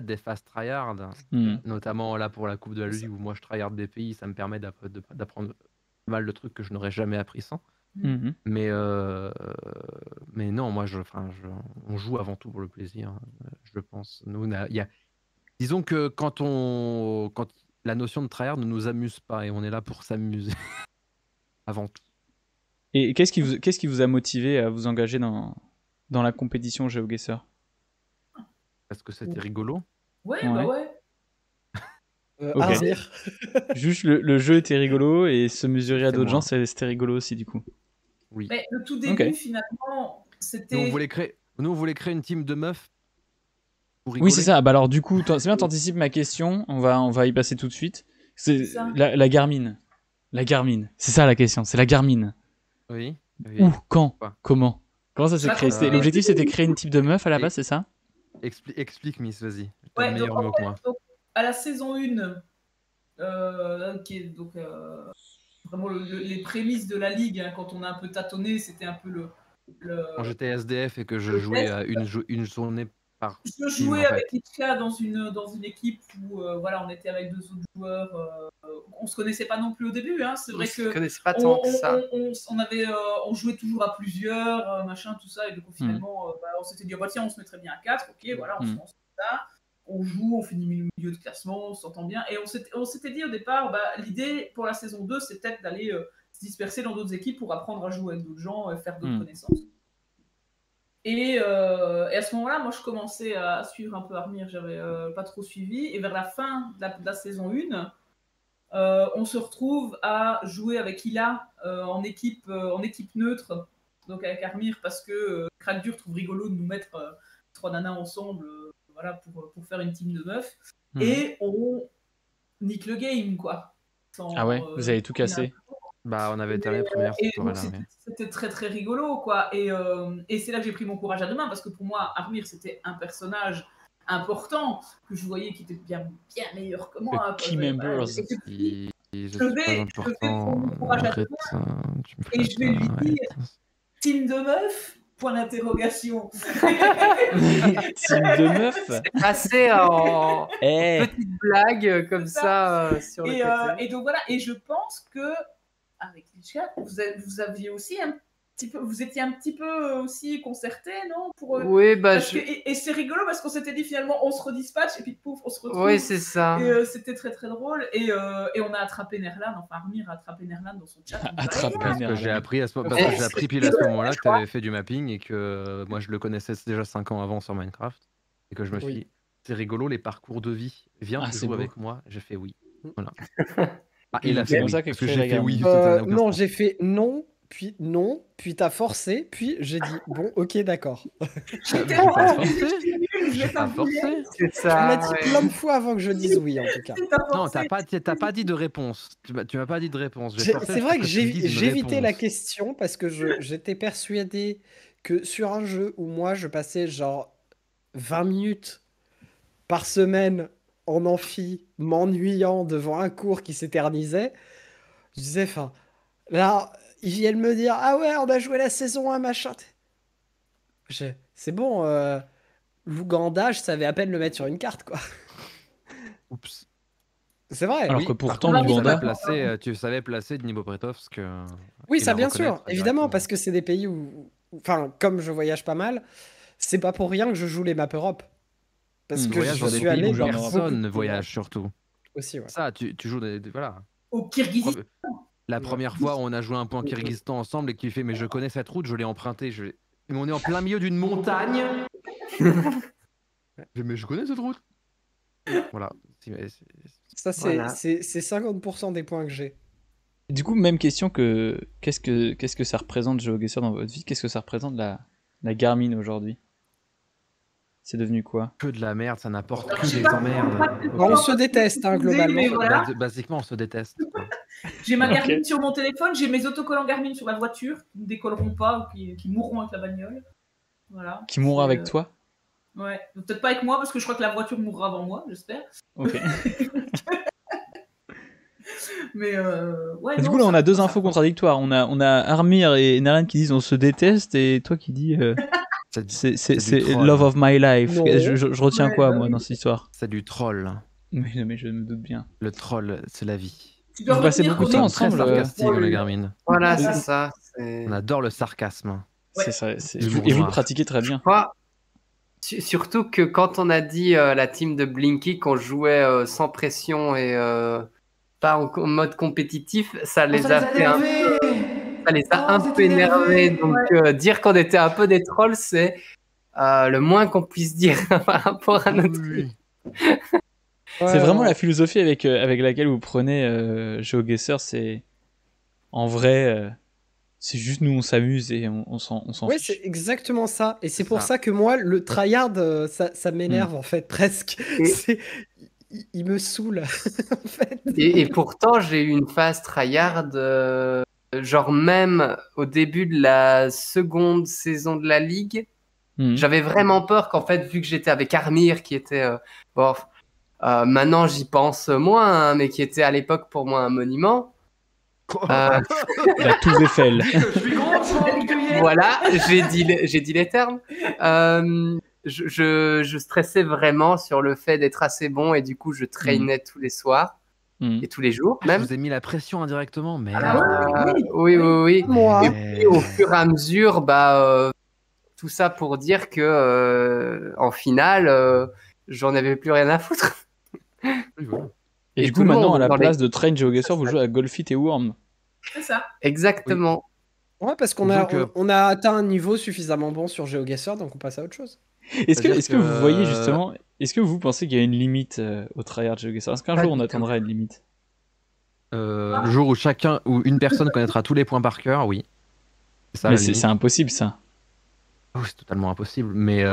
des phases tryhard, notamment là pour la Coupe de la Ligue où moi je tryhard des pays, ça me permet d'apprendre pas mal de trucs que je n'aurais jamais appris sans. Mais non, moi on joue avant tout pour le plaisir, je pense. Nous, disons que quand la notion de tryhard ne nous amuse pas et on est là pour s'amuser avant tout. Et qu'est-ce qui vous a motivé à vous engager dans la compétition GeoGuessr? Parce que c'était rigolo. Ouais, bah ouais. Okay. Juste le jeu était rigolo et se mesurer à d'autres gens, c'était rigolo aussi du coup. Oui. Mais le tout début, finalement, c'était. Nous, on voulait créer une team de meufs. Oui, c'est ça. Bah alors du coup, c'est bien, t'anticipes ma question. On va y passer tout de suite. C'est la Garmin. La Garmin. C'est ça la question. C'est la Garmin. Oui. Où? Quand? Comment ça s'est créé? L'objectif, c'était créer une team de meufs à la base, c'est ça? Explique, Miss, vas-y. Ouais, meilleur mot que moi. Donc, à la saison 1, qui est donc vraiment les prémices de la ligue, hein, quand on a un peu tâtonné, c'était un peu le... Quand j'étais SDF et que je jouais à une journée par je jouais avec Itka dans une équipe où voilà, on était avec 2 autres joueurs. On se connaissait pas non plus au début, hein. C'est vrai que connaissait pas tant que ça. On jouait toujours à plusieurs, machin, tout ça, et donc finalement, on s'était dit, tiens, on se mettrait bien à 4, ok, voilà, on se lance ça. On joue, on finit milieu de classement, on s'entend bien. Et on s'était dit au départ, l'idée pour la saison 2, c'est peut-être d'aller se disperser dans d'autres équipes pour apprendre à jouer avec d'autres gens et faire d'autres connaissances. Et à ce moment-là, moi, je commençais à suivre un peu Armir, j'avais pas trop suivi. Et vers la fin de la saison 1, on se retrouve à jouer avec Ila en équipe neutre, donc avec Armir, parce que Crackdur trouve rigolo de nous mettre 3 nanas ensemble. Voilà, pour faire une team de meufs. Et on nique le game, quoi. Ah ouais, vous avez tout cassé. On avait été la première. C'était très très rigolo, quoi. Et c'est là que j'ai pris mon courage à deux mains, parce que pour moi, Armir, c'était un personnage important, que je voyais qui était bien meilleur que moi. Key members. Je vais prendre mon courage à deux mains, et je vais lui dire, team de meufs, point d'interrogation. Team de meufs. C'est passé en petite blague comme ça sur le côté. Et donc voilà, et je pense que avec Lichka, vous aviez aussi vous étiez un petit peu aussi concertés, non pour, Oui, bah, et c'est rigolo parce qu'on s'était dit finalement on se redispatche et puis pouf, on se retrouve. Oui, c'est ça. Et c'était très très drôle. Et on a attrapé Nerlan, enfin Armir a attrapé Nerlan dans son chat. Attrapé Parce que Nerlan. j'ai appris à ce moment, parce que j'ai appris pile à ce moment-là que tu avais fait du mapping et que moi je le connaissais déjà 5 ans avant sur Minecraft et que je me suis dit c'est rigolo les parcours de vie. Viens tu c'est joues beau. avec moi. J'ai fait oui. Voilà. Et il a c'est fait comme oui. ça que Parce que crée j'ai la fait oui. Garmin. ça n'a aucun Non, sens. j'ai fait non, puis t'as forcé, puis j'ai dit bon, ok, d'accord. J'ai pas forcé. Je J'ai vais pas t'avouer. forcé. C'est Tu me l'as ça. dit plein de fois avant que je dise oui, en tout cas. Non, t'as pas dit de réponse. Tu m'as pas dit de réponse. J'ai forcé C'est vrai que parce tu me dises une j'évitais la réponse. question parce que j'étais persuadé que sur un jeu où moi je passais genre 20 minutes par semaine en amphi, m'ennuyant devant un cours qui s'éternisait, je disais, enfin, là, ils viennent me dire, ah ouais, on a joué la saison 1, machin. C'est bon, l'Ouganda, je savais à peine le mettre sur une carte, quoi. Oups. C'est vrai. Alors Oui, que par pourtant, contre, l'Ouganda. tu savais placer Dnipro Petrovsk. Oui, et ça la bien sûr, reconnaître évidemment, directement. parce que c'est des pays enfin, comme je voyage pas mal, c'est pas pour rien que je joue les maps Europe. Parce Tu que voyages je dans des suis pays allé où dans personne ne beaucoup de voyage surtout. aussi, ouais. Ça, tu joues voilà. Au Kirghizistan. La première fois où on a joué un peu en Kyrgyzstan ensemble et que tu fais mais je connais cette route, je l'ai empruntée. Mais on est en plein milieu d'une montagne. Mais je connais cette route. Voilà. Ça, Voilà. c'est 50% des points que j'ai. Du coup, même question que qu'est-ce que ça représente GeoGuessr dans votre vie? Qu'est-ce que ça représente la Garmin aujourd'hui? C'est devenu quoi? Que de la merde, ça n'apporte que J'ai des pas- emmerdes. Bon, on se déteste, hein, globalement. Mais voilà. Basiquement, on se déteste. quoi. J'ai ma Ok. Garmin sur mon téléphone, j'ai mes autocollants Garmin sur la voiture qui ne décolleront pas ou qui mourront avec la bagnole. Voilà. Qui mourra C'est, avec toi? Ouais, peut-être pas avec moi parce que je crois que la voiture mourra avant moi, j'espère. Ok. Mais ouais. Du non, coup, là, on ça- a deux ça- infos contradictoires. On a Armir et Naren qui disent on se déteste, et toi qui dis c'est du troll. love of my life. Non. Je retiens Ouais, quoi, bah moi, oui. dans cette histoire? C'est du troll. Mais je me doute bien. Le troll, c'est la vie. Tu dois Vous passez retenir beaucoup de qu'on temps est Très ensemble, sarcastique, troll. le Garmin. Voilà, Ouais. c'est ça. On adore le sarcasme. Ouais. C'est ça. Du Et vous noir. le pratiquez très bien. Moi, surtout que quand on a dit la team de Blinky qu'on jouait sans pression et pas en mode compétitif, ça les a fait ça les a un peu énervés. Donc dire qu'on était un peu des trolls, c'est le moins qu'on puisse dire par rapport à notre Oui. C'est vraiment la philosophie avec laquelle vous prenez GeoGuessr. C'est en vrai, c'est juste nous on s'amuse et on s'en Ouais, fiche. c'est exactement ça. Et c'est C'est pour ça. ça que moi, le tryhard, ça m'énerve en fait, presque. Et- Il me saoule, en fait. Et pourtant, j'ai eu une phase tryhard, genre même au début de la seconde saison de la Ligue, Mhm. j'avais vraiment peur qu'en fait, vu que j'étais avec Armir, qui était, bon, maintenant j'y pense moins, hein, mais qui était à l'époque pour moi un monument. La Tour Eiffel. Je suis content que tu y aies. Voilà, j'ai dit les termes. Je stressais vraiment sur le fait d'être assez bon et du coup, je traînais tous les soirs Mhm. et tous les jours Je même. vous ai mis la pression indirectement, merde. Oui. Moi, Et puis au fur et à mesure, tout ça pour dire que en finale, j'en avais plus rien à foutre. Oui, voilà. Et Et du tout coup, le maintenant, monde à la dans place de Train GeoGuessr, vous jouez à Golfit et Worm. C'est ça. Exactement. ouais, parce qu'on Donc, on a atteint un niveau suffisamment bon sur GeoGuessr, donc on passe à autre chose. C'est-à-dire Est-ce que que- vous voyez justement, est-ce que vous pensez qu'il y a une limite au tryhard GeoGuessr? Est-ce qu'un Pas jour on du tout. atteindra une limite? Le jour où une personne connaîtra tous les points par cœur, oui. C'est ça, Mais la limite. c'est impossible ça. Oh, c'est totalement impossible. Mais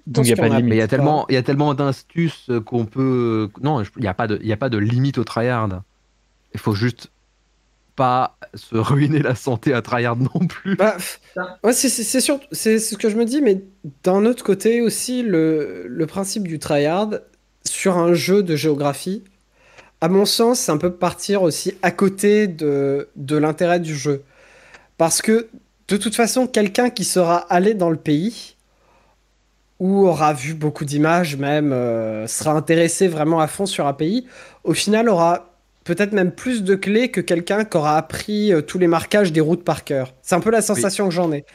Donc il n'y a pas de qu'on a- limite. il y a tellement d'instus qu'on peut. Non, il n'y a pas de limite au tryhard. Il faut juste pas se ruiner la santé à tryhard non plus. Bah, ouais, c'est sûr, c'est ce que je me dis, mais d'un autre côté aussi, le principe du tryhard sur un jeu de géographie, à mon sens, c'est un peu partir aussi à côté de l'intérêt du jeu. Parce que, de toute façon, quelqu'un qui sera allé dans le pays, ou aura vu beaucoup d'images même, sera intéressé vraiment à fond sur un pays, au final aura peut-être même plus de clés que quelqu'un qui aura appris tous les marquages des routes par cœur. C'est un peu la sensation que j'en ai.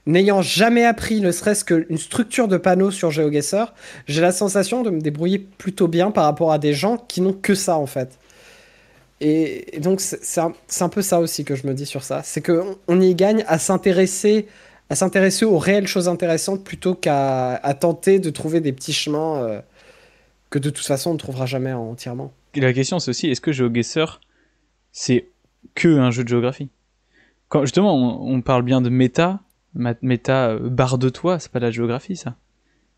N'ayant jamais appris ne serait-ce qu'une structure de panneau sur GeoGuessr, j'ai la sensation de me débrouiller plutôt bien par rapport à des gens qui n'ont que ça en fait. Et donc c'est un peu ça aussi que je me dis sur ça. C'est qu'on y gagne à s'intéresser aux réelles choses intéressantes plutôt qu'à tenter de trouver des petits chemins que de toute façon on ne trouvera jamais entièrement. Et la question c'est aussi, est-ce que GeoGuessr c'est que un jeu de géographie? Quand justement on parle bien de méta barre de toi, c'est pas de la géographie ça.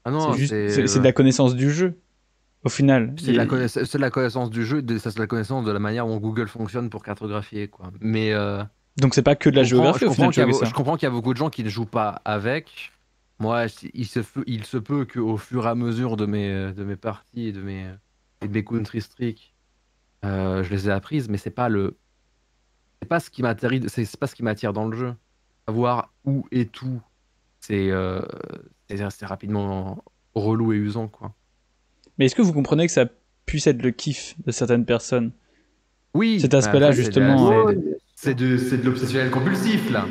Ah non, c'est de la connaissance du jeu. Au final, c'est de la connaissance du jeu, c'est de la connaissance de la manière dont Google fonctionne pour cartographier, quoi. Mais donc c'est pas que de la géographie au final. Je comprends qu'il y a beaucoup de gens qui ne jouent pas avec. Moi, il se peut qu'au fur et à mesure de mes parties et de mes country streaks, je les ai apprises, mais c'est pas ce qui m'attire dans le jeu. Savoir où est tout, c'est rapidement relou et usant, quoi. Mais est-ce que vous comprenez que ça puisse être le kiff de certaines personnes? Oui. Cet aspect-là, justement. C'est de l'obsessionnel compulsif, là.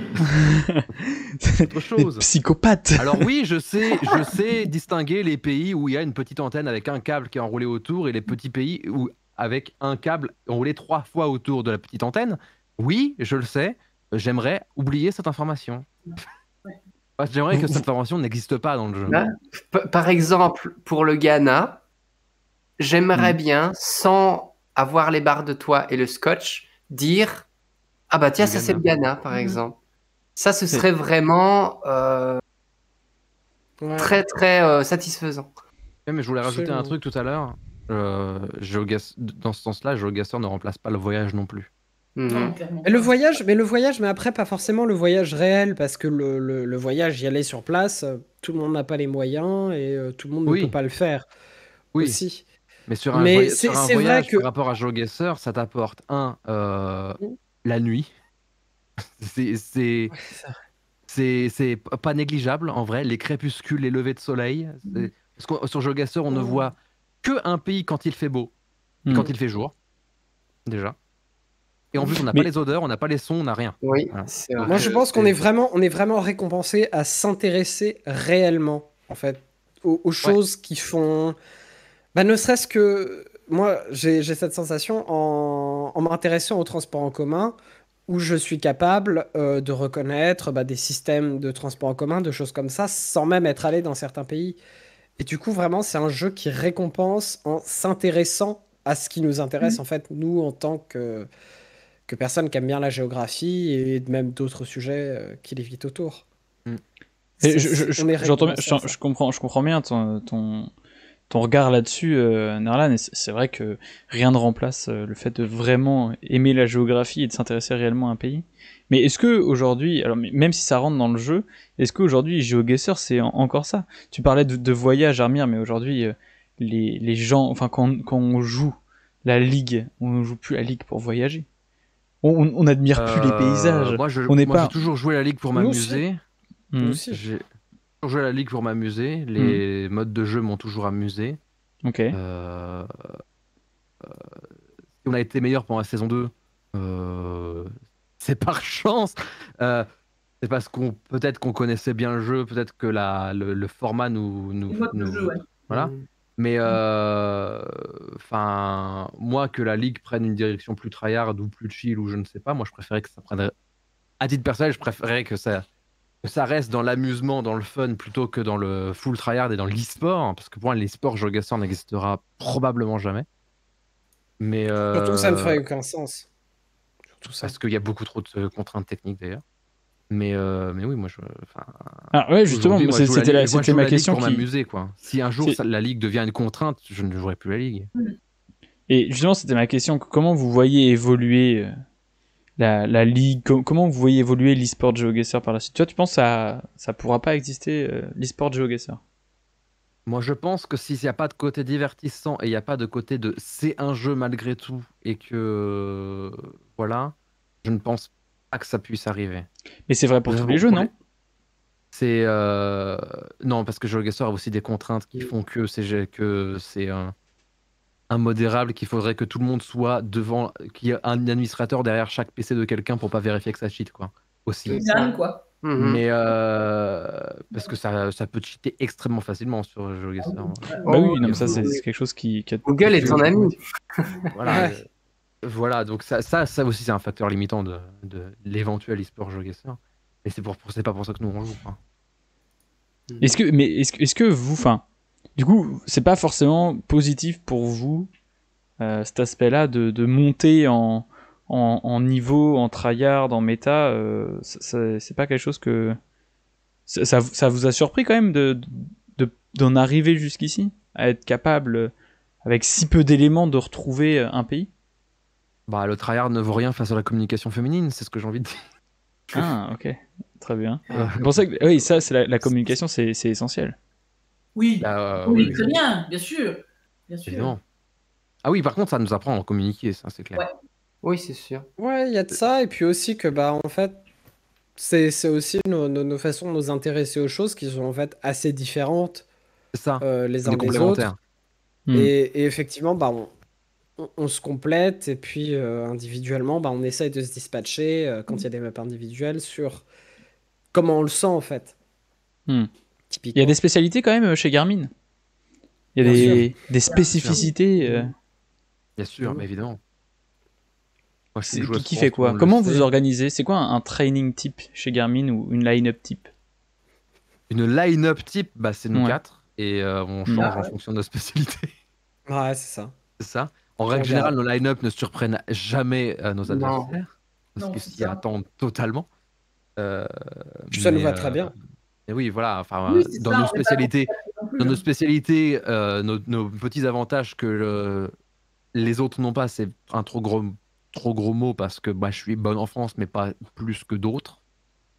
C'est autre chose. Psychopathe. Alors oui, je sais distinguer les pays où il y a une petite antenne avec un câble qui est enroulé autour et les petits pays où avec un câble enroulé 3 fois autour de la petite antenne. Oui, je le sais. J'aimerais oublier cette information. J'aimerais que cette information n'existe pas dans le jeu. Là, par exemple, pour le Ghana, j'aimerais bien, sans avoir les barres de toit et le scotch, dire ah bah tiens, ça c'est le Ghana, par exemple. Ça, ce serait vraiment très très satisfaisant. Ouais, mais je voulais rajouter un truc tout à l'heure. Dans ce sens-là, GeoGuessr ne remplace pas le voyage non plus. Non, mais le voyage, mais après pas forcément le voyage réel, parce que le voyage, y aller sur place, tout le monde n'a pas les moyens et tout le monde ne peut pas le faire aussi. Mais sur un voyage par rapport à GeoGuessr, ça t'apporte la nuit. C'est pas négligeable en vrai, les crépuscules, les levées de soleil. Parce que sur GeoGuessr, on ne voit que un pays quand il fait beau, et quand il fait jour, déjà. Et en plus, on n'a pas les odeurs, on n'a pas les sons, on n'a rien. Oui, voilà. Moi, je pense qu'on est vraiment récompensé à s'intéresser réellement, en fait, aux choses qui font. Bah, ne serait-ce que moi, j'ai cette sensation en m'intéressant au transport en commun, où je suis capable de reconnaître des systèmes de transport en commun, de choses comme ça, sans même être allé dans certains pays. Et du coup, vraiment, c'est un jeu qui récompense en s'intéressant à ce qui nous intéresse, en fait, nous, en tant que personnes qui aiment bien la géographie et même d'autres sujets qui lévitent autour. Je comprends bien ton regard là-dessus, Narlan, et c'est vrai que rien ne remplace le fait de vraiment aimer la géographie et de s'intéresser réellement à un pays. Mais est-ce que aujourd'hui, alors même si ça rentre dans le jeu, est-ce qu'aujourd'hui GeoGuessr c'est encore ça? Tu parlais de voyage, Armir, mais aujourd'hui les gens, enfin quand on joue la Ligue, on ne joue plus la Ligue pour voyager. On n'admire plus les paysages. Moi, j'ai toujours joué à la Ligue pour m'amuser. Moi aussi. J'ai toujours joué à la Ligue pour m'amuser. Les modes de jeu m'ont toujours amusé. Ok. Si on a été meilleur pendant la saison 2, c'est par chance. C'est parce peut-être qu'on connaissait bien le jeu, peut-être que le format nous jeu, ouais. Voilà. Mais moi, que la Ligue prenne une direction plus tryhard ou plus chill ou je ne sais pas, moi je préférais que ça prenne. À titre personnel, je préférais que ça reste dans l'amusement, dans le fun, plutôt que dans le full tryhard et dans l'e-sport, parce que pour moi, l'e-sport GeoGuessr n'existera probablement jamais. Mais surtout, ça ne ferait aucun sens. Parce qu'il y a beaucoup trop de contraintes techniques d'ailleurs. Mais oui, moi ouais, justement, c'était ma question. Pour m'amuser, quoi. Si un jour la Ligue devient une contrainte, je ne jouerai plus la Ligue. Et justement, c'était ma question. Comment vous voyez évoluer la Ligue? Comment vous voyez évoluer l'e-sport GeoGuessr par la suite? Toi, tu penses que ça pourra pas exister l'e-sport GeoGuessr? Moi, je pense que s'il n'y a pas de côté divertissant et il n'y a pas de côté de c'est un jeu malgré tout et que voilà, je ne pense pas que ça puisse arriver. Mais c'est vrai pour tous les jeux, non? C'est non, parce que GeoGuessr a aussi des contraintes qui font que c'est un modérable qu'il faudrait que tout le monde soit devant, qu'il y ait un administrateur derrière chaque PC de quelqu'un pour pas vérifier que ça cheat, quoi. Aussi. C'est Zan, quoi. Mhm. Mais parce que ça peut cheater extrêmement facilement sur GeoGuessr. Bah oui, non, mais Oh, ça c'est quelque chose qui a... Google est ton ami. Voilà, Ouais. voilà, donc ça aussi c'est un facteur limitant de l'éventuel e-sport GeoGuessr. Et c'est pas pour ça que nous on joue, quoi. Est-ce que vous, enfin, du coup, c'est pas forcément positif pour vous cet aspect-là de monter en niveau, en tryhard, en méta, c'est pas quelque chose que ça vous a surpris quand même d'en arriver jusqu'ici, à être capable avec si peu d'éléments de retrouver un pays? Bah le tryhard ne vaut rien face à la communication féminine, c'est ce que j'ai envie de dire. Ah, ok, très bien. Ah. C'est pour ça que oui, ça c'est la communication, c'est essentiel. Oui. Bah, Oui, oui, très bien, bien sûr. Bien sûr. évidemment. Ah oui, par contre, ça nous apprend à communiquer, ça c'est clair. Ouais. Oui, c'est sûr. Ouais, il y a de ça, et puis aussi que, bah, en fait, c'est aussi nos façons de nous intéresser aux choses qui sont en fait assez différentes C'est ça, les on uns est des complémentaires. autres. Hmm. Et effectivement, bah, on se complète, et puis individuellement, bah, on essaye de se dispatcher quand il y a des maps individuelles sur comment on le sent en fait. Hmm. Il y a Typiquement. des spécialités quand même chez Garmin. Il y a Bien des spécificités. Bien sûr, Mhm. mais évidemment. Moi, je suis une Qui joueuse fait pro, tout le quoi? monde le Comment vous sait. organisez? C'est quoi un training type chez Garmin ou une line-up type? Une line-up type, bah, c'est nous Ouais. 4 et on change Ah en ouais. fonction de nos spécialités. Ouais, c'est ça. C'est ça. En On règle regarde. générale, nos line-up ne surprennent jamais nos Non. adversaires parce Non, qu'ils c'est s'y ça. attendent totalement. Euh, Ça nous mais, va très bien. et oui, voilà. Enfin, Oui, c'est dans ça, nos on est pas spécialités, non plus, dans nos hein. spécialités, nos petits avantages que les autres n'ont pas, c'est un trop gros mot parce que bah, je suis bonne en France, mais pas plus que d'autres.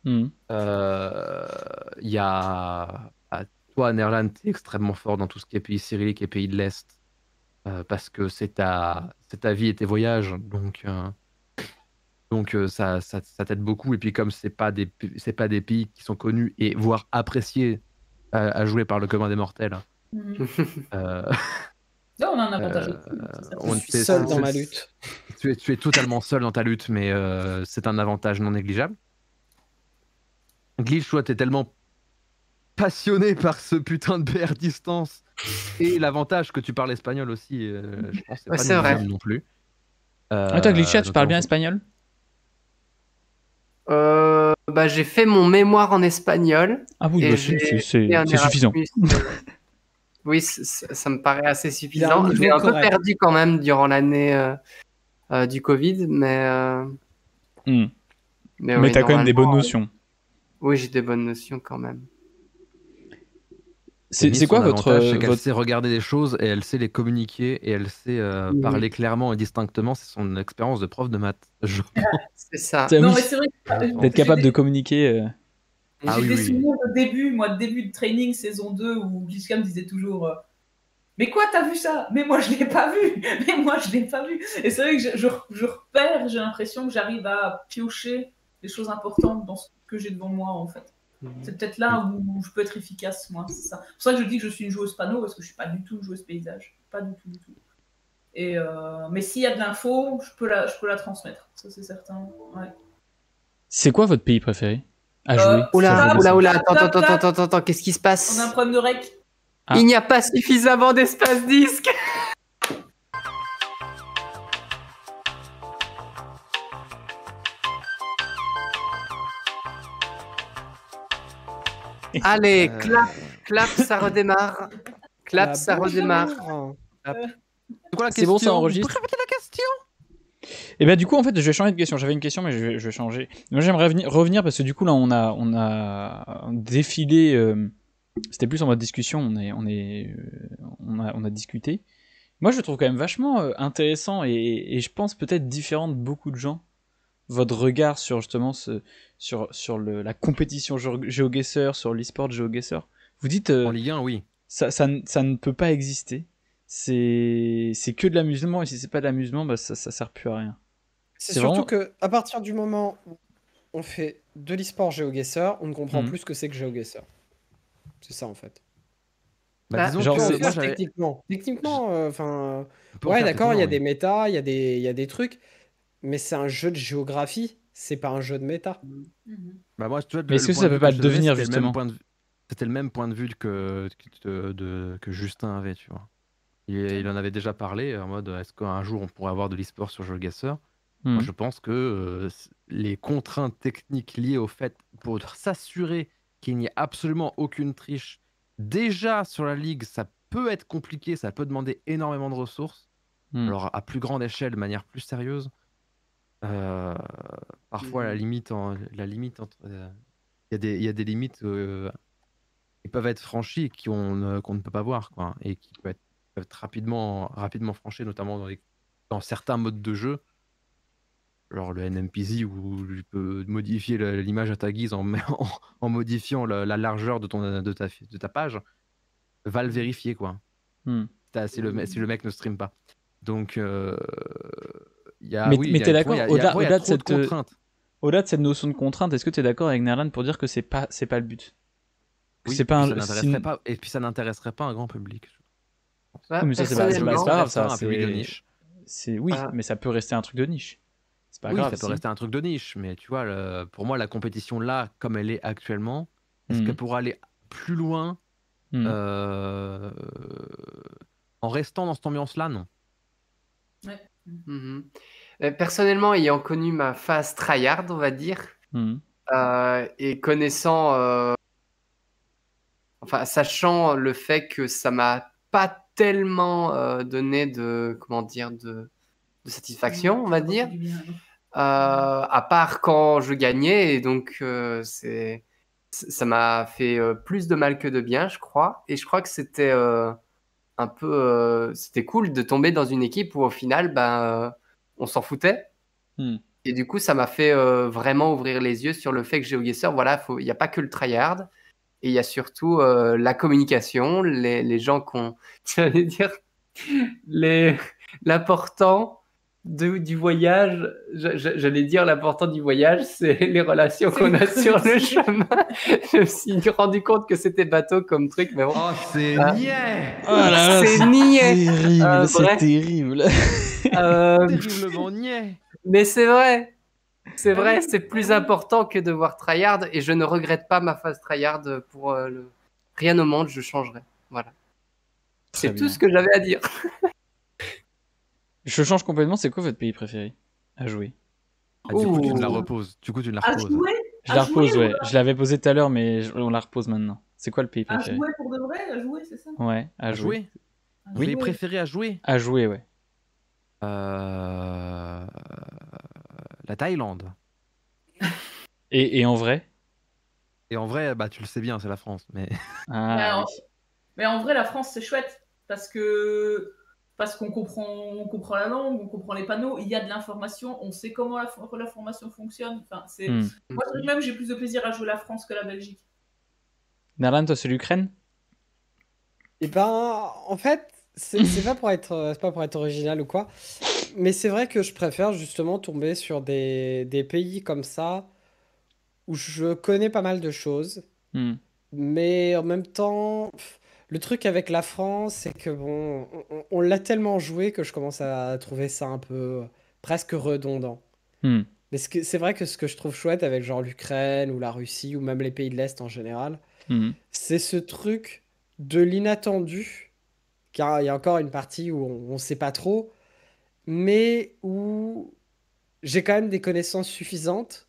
Hmm. Il y a toi, Nerland, tu es extrêmement fort dans tout ce qui est pays cyrillique et pays de l'Est parce que c'est ta vie et tes voyages, donc ça t'aide beaucoup. Et puis comme c'est pas des pays qui sont connus et voire appréciés à jouer par le commun des mortels. Mhm. euh, Là, on a un avantage euh, aussi. C'est ça. on Je suis t'es- seul c'est- dans ma lutte. tu es totalement seul dans ta lutte, mais c'est un avantage non négligeable. Glitch, toi, t'es tellement passionné par ce putain de BR distance et l'avantage que tu parles espagnol aussi, je pense que c'est Ouais, pas c'est vrai. négligeable non plus. Attends, Glitchat, tu parles Notamment bien sur- espagnol? Bah, j'ai fait mon mémoire en espagnol. Ah oui, Et bah, j'ai c'est un suffisant. Erasmus. Oui, ça me paraît assez Il a un suffisant. J'ai niveau un peu correct. perdu quand même durant l'année du Covid, mais Hmm. mais Mais oui, t'as quand même des bonnes normalement, notions. oui, j'ai des bonnes notions quand même. C'est Denise, quoi son avantage, c'est qu'elle votre... sait regarder les choses et elle sait les communiquer et elle sait Mhm. parler clairement et distinctement. C'est son expérience de prof de maths. Je pense. C'est ça. Ah Non, oui, mais c'est vrai que d'être capable de communiquer. Ah j'ai oui, des oui. souvenirs de début de training saison 2 où Glitchcam disait toujours mais quoi, t'as vu ça? Mais moi, je l'ai pas vu. Mais moi, je l'ai pas vu. Et c'est vrai que je repère, j'ai l'impression que j'arrive à piocher des choses importantes dans ce que j'ai devant moi, en fait. C'est peut-être là où je peux être efficace, moi. C'est ça. C'est pour ça que je dis que je suis une joueuse panneau, parce que je suis pas du tout une joueuse paysage. Pas du tout, du tout. Et mais s'il y a de l'info, je peux la transmettre. Ça, c'est certain. Ouais. C'est quoi votre pays préféré à jouer? Oula, Tap, oula, oula, tap, attends, tap, attends, tap. attends, attends, qu'est-ce qui se passe? On a un problème de rec. Ah. Il n'y a pas suffisamment d'espace disque. Allez, clap, ça redémarre. Clap, Ah, ça bonjour. redémarre. C'est quoi la C'est bon, ça question enregistre. Vous pouvez répéter la question? Et ben du coup en fait je vais changer de question. J'avais une question mais je vais changer. Moi j'aimerais revenir parce que du coup là on a défilé. C'était plus en mode discussion. On a discuté. Moi je le trouve quand même vachement intéressant et je pense peut-être différent de beaucoup de gens. Votre regard sur justement sur la compétition GeoGuessr, sur l'e-sport GeoGuessr. Vous dites En Ligue 1, oui. ça ne peut pas exister. C'est que de l'amusement et si c'est pas de l'amusement bah ça sert plus à rien. C'est C'est surtout vraiment- que à partir du moment où on fait de l'e-sport GeoGuessr, on ne comprend Mhm. plus ce que c'est que GeoGuessr. C'est ça en fait. Bah, disons genre, Tu peux en c'est- que moi faire j'avais. techniquement. Techniquement, enfin. On peut en Ouais, faire d'accord, il y a techniquement, des oui. méta, il y a des trucs, mais c'est un jeu de géographie, c'est pas un jeu de méta. Mhm. Bah moi, tu vois, Mais est-ce le que point ça de peut vue pas que le je te donnais, devenir, c'était le même justement? point de vue. C'était le même point de vue que Justin avait, tu vois. Il en avait déjà parlé en mode est-ce qu'un jour on pourrait avoir de l'e-sport sur GeoGuessr? Moi, Hmm. je pense que les contraintes techniques liées au fait pour s'assurer qu'il n'y ait absolument aucune triche, déjà sur la ligue, ça peut être compliqué, ça peut demander énormément de ressources. Hmm. Alors à plus grande échelle, de manière plus sérieuse, euh, parfois la limite entre, il y a des limites qui peuvent être franchies et qu'on ne peut pas voir, quoi, et qui peuvent être rapidement franchies, notamment dans certains modes de jeu. Genre le NMPZ où tu peux modifier l'image à ta guise en modifiant la largeur de ta page, va le vérifier, quoi. Hmm. Si le mec ne stream pas. Donc, Mais t'es pour moi, d'accord, pour moi, il y a trop de contraintes. au-delà de cette notion de contrainte, est-ce que tu es d'accord avec Nerlan pour dire que c'est pas le but? Que Oui, c'est pas et puis ça n'intéresserait pas un grand public. bah, Oui, mais ça, c'est pas personnellement, grave, ça. Un public de niche. Oui, Ah. mais ça peut rester un truc de niche. C'est pas Oui, grave. ça peut si. rester un truc de niche, mais tu vois, pour moi, la compétition là, comme elle est actuellement, est-ce Mhm. qu'elle pourra aller plus loin Mhm. en restant dans cette ambiance-là? Non. Mhm. Personnellement, ayant connu ma phase tryhard, on va dire, Mhm. et connaissant, enfin, sachant le fait que ça m'a pas tellement donné de, comment dire, de satisfaction, on va dire, Du bien, non. à part quand je gagnais, et donc ça m'a fait plus de mal que de bien, je crois, et je crois que c'était un peu, c'était cool de tomber dans une équipe où au final, on s'en foutait. Mhm. Et du coup, ça m'a fait vraiment ouvrir les yeux sur le fait que GeoGuessr, voilà, il n'y a pas que le tryhard, et il y a surtout la communication, les gens qu'on, j'allais dire, les, l'important du voyage, j'allais dire l'important du voyage, c'est les relations C'est qu'on les a sur le connexions. chemin. Je me suis rendu compte que c'était bateau comme truc, mais bon. c'est Ah. niais! Oh là là, C'est c'est niais. terrible, c'est Bref. terrible. Terriblement niais! Mais c'est vrai. C'est Ah vrai, oui, c'est plus ah oui. important que de voir tryhard, et je ne regrette pas ma phase tryhard pour rien au monde, je changerai. Voilà. Très C'est tout bien. ce que j'avais à dire. Je change complètement, c'est quoi votre pays préféré à jouer? Ah, du coup, tu ne la Ouh. reposes. Du coup, tu ne la À reposes. jouer, Je la repose, ou ouais. Je l'avais posé tout à l'heure, mais on la repose maintenant. C'est quoi le pays à préféré? jouer pour de vrai, à jouer, c'est ça? Ouais, à À jouer. jouer? À Vous jouer. préféré à jouer? À jouer, ouais. La Thaïlande. Et en vrai? Et en vrai, bah tu le sais bien, c'est la France. Mais Ah en- oui. Mais en vrai, la France, c'est chouette parce qu'on comprend la langue, on comprend les panneaux, il y a de l'information, on sait comment la formation fonctionne. Enfin, Hmm. Moi, je dirais même que j'ai plus de plaisir à jouer la France que la Belgique. Nerlan, toi, c'est l'Ukraine? Et ben, en fait, c'est pas pour être original ou quoi, mais c'est vrai que je préfère justement tomber sur des pays comme ça où je connais pas mal de choses, Hmm. mais en même temps, le truc avec la France, c'est que bon, on l'a tellement joué que je commence à trouver ça un peu presque redondant. Hmm. Mais c'est vrai que ce que je trouve chouette avec genre l'Ukraine ou la Russie ou même les pays de l'Est en général, Hmm. c'est ce truc de l'inattendu, car il y a encore une partie où on sait pas trop, mais où j'ai quand même des connaissances suffisantes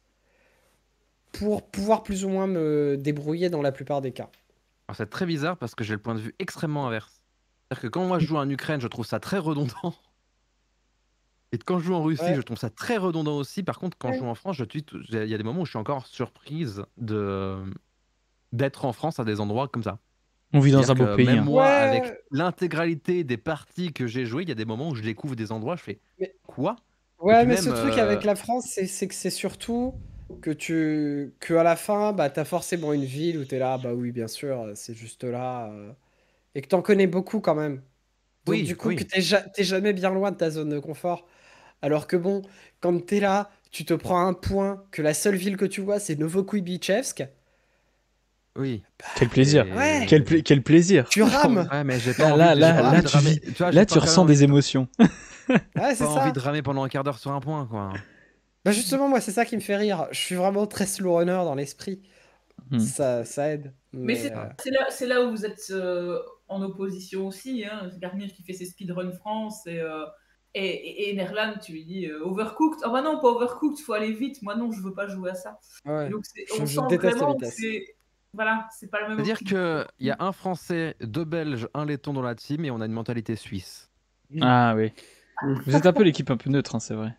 pour pouvoir plus ou moins me débrouiller dans la plupart des cas. alors, c'est très bizarre parce que j'ai le point de vue extrêmement inverse. C'est-à-dire que quand moi je joue en Ukraine, je trouve ça très redondant. Et quand je joue en Russie, Ouais. je trouve ça très redondant aussi. Par contre, quand je joue en France, il y a des moments où je suis encore surprise d'être en France à des endroits comme ça. On vit dans un beau C'est-à-dire que pays. même Hein. moi, Ouais. avec l'intégralité des parties que j'ai jouées, il y a des moments où je découvre des endroits, je fais Mais- quoi? Et Ouais, puis mais même, ce truc avec la France, c'est que c'est surtout que à la fin, bah, t'as forcément une ville où t'es là, bah oui, bien sûr, c'est juste là, et que t'en connais beaucoup quand même. Donc oui, du coup, que oui. t'es jamais bien loin de ta zone de confort. Alors que bon, quand t'es là, tu te prends un point, que la seule ville que tu vois, c'est Novokuibichevsk. Oui. Quel plaisir. Et- Ouais. Quel plaisir. Tu rames. Ouais, mais j'ai pas Là, envie, là, j'ai pas là, envie de tu ramer. vis. Tu vois, j'ai Là, pas tu quand ressens même des émotions. Ouais, pas c'est envie ça. de ramer pendant un quart d'heure sur un point, quoi. Bah justement, moi, c'est ça qui me fait rire. Je suis vraiment très slow runner dans l'esprit. Hmm. Ça aide. Mais Mais c'est là où vous êtes en opposition aussi. Hein. Garnier qui fait ses speedrun France et Nerland, tu lui dis Overcooked. Ah bah non, pas Overcooked, faut aller vite. Moi non, je veux pas jouer à ça. ouais. Donc Je on sent déteste la vraiment que vitesse. c'est. Voilà, c'est pas le même C'est-à-dire optique. qu'il y a un Français, 2 Belges, un Letton dans la team et on a une mentalité suisse. Ah oui. Vous êtes un peu l'équipe un peu neutre, hein, c'est vrai.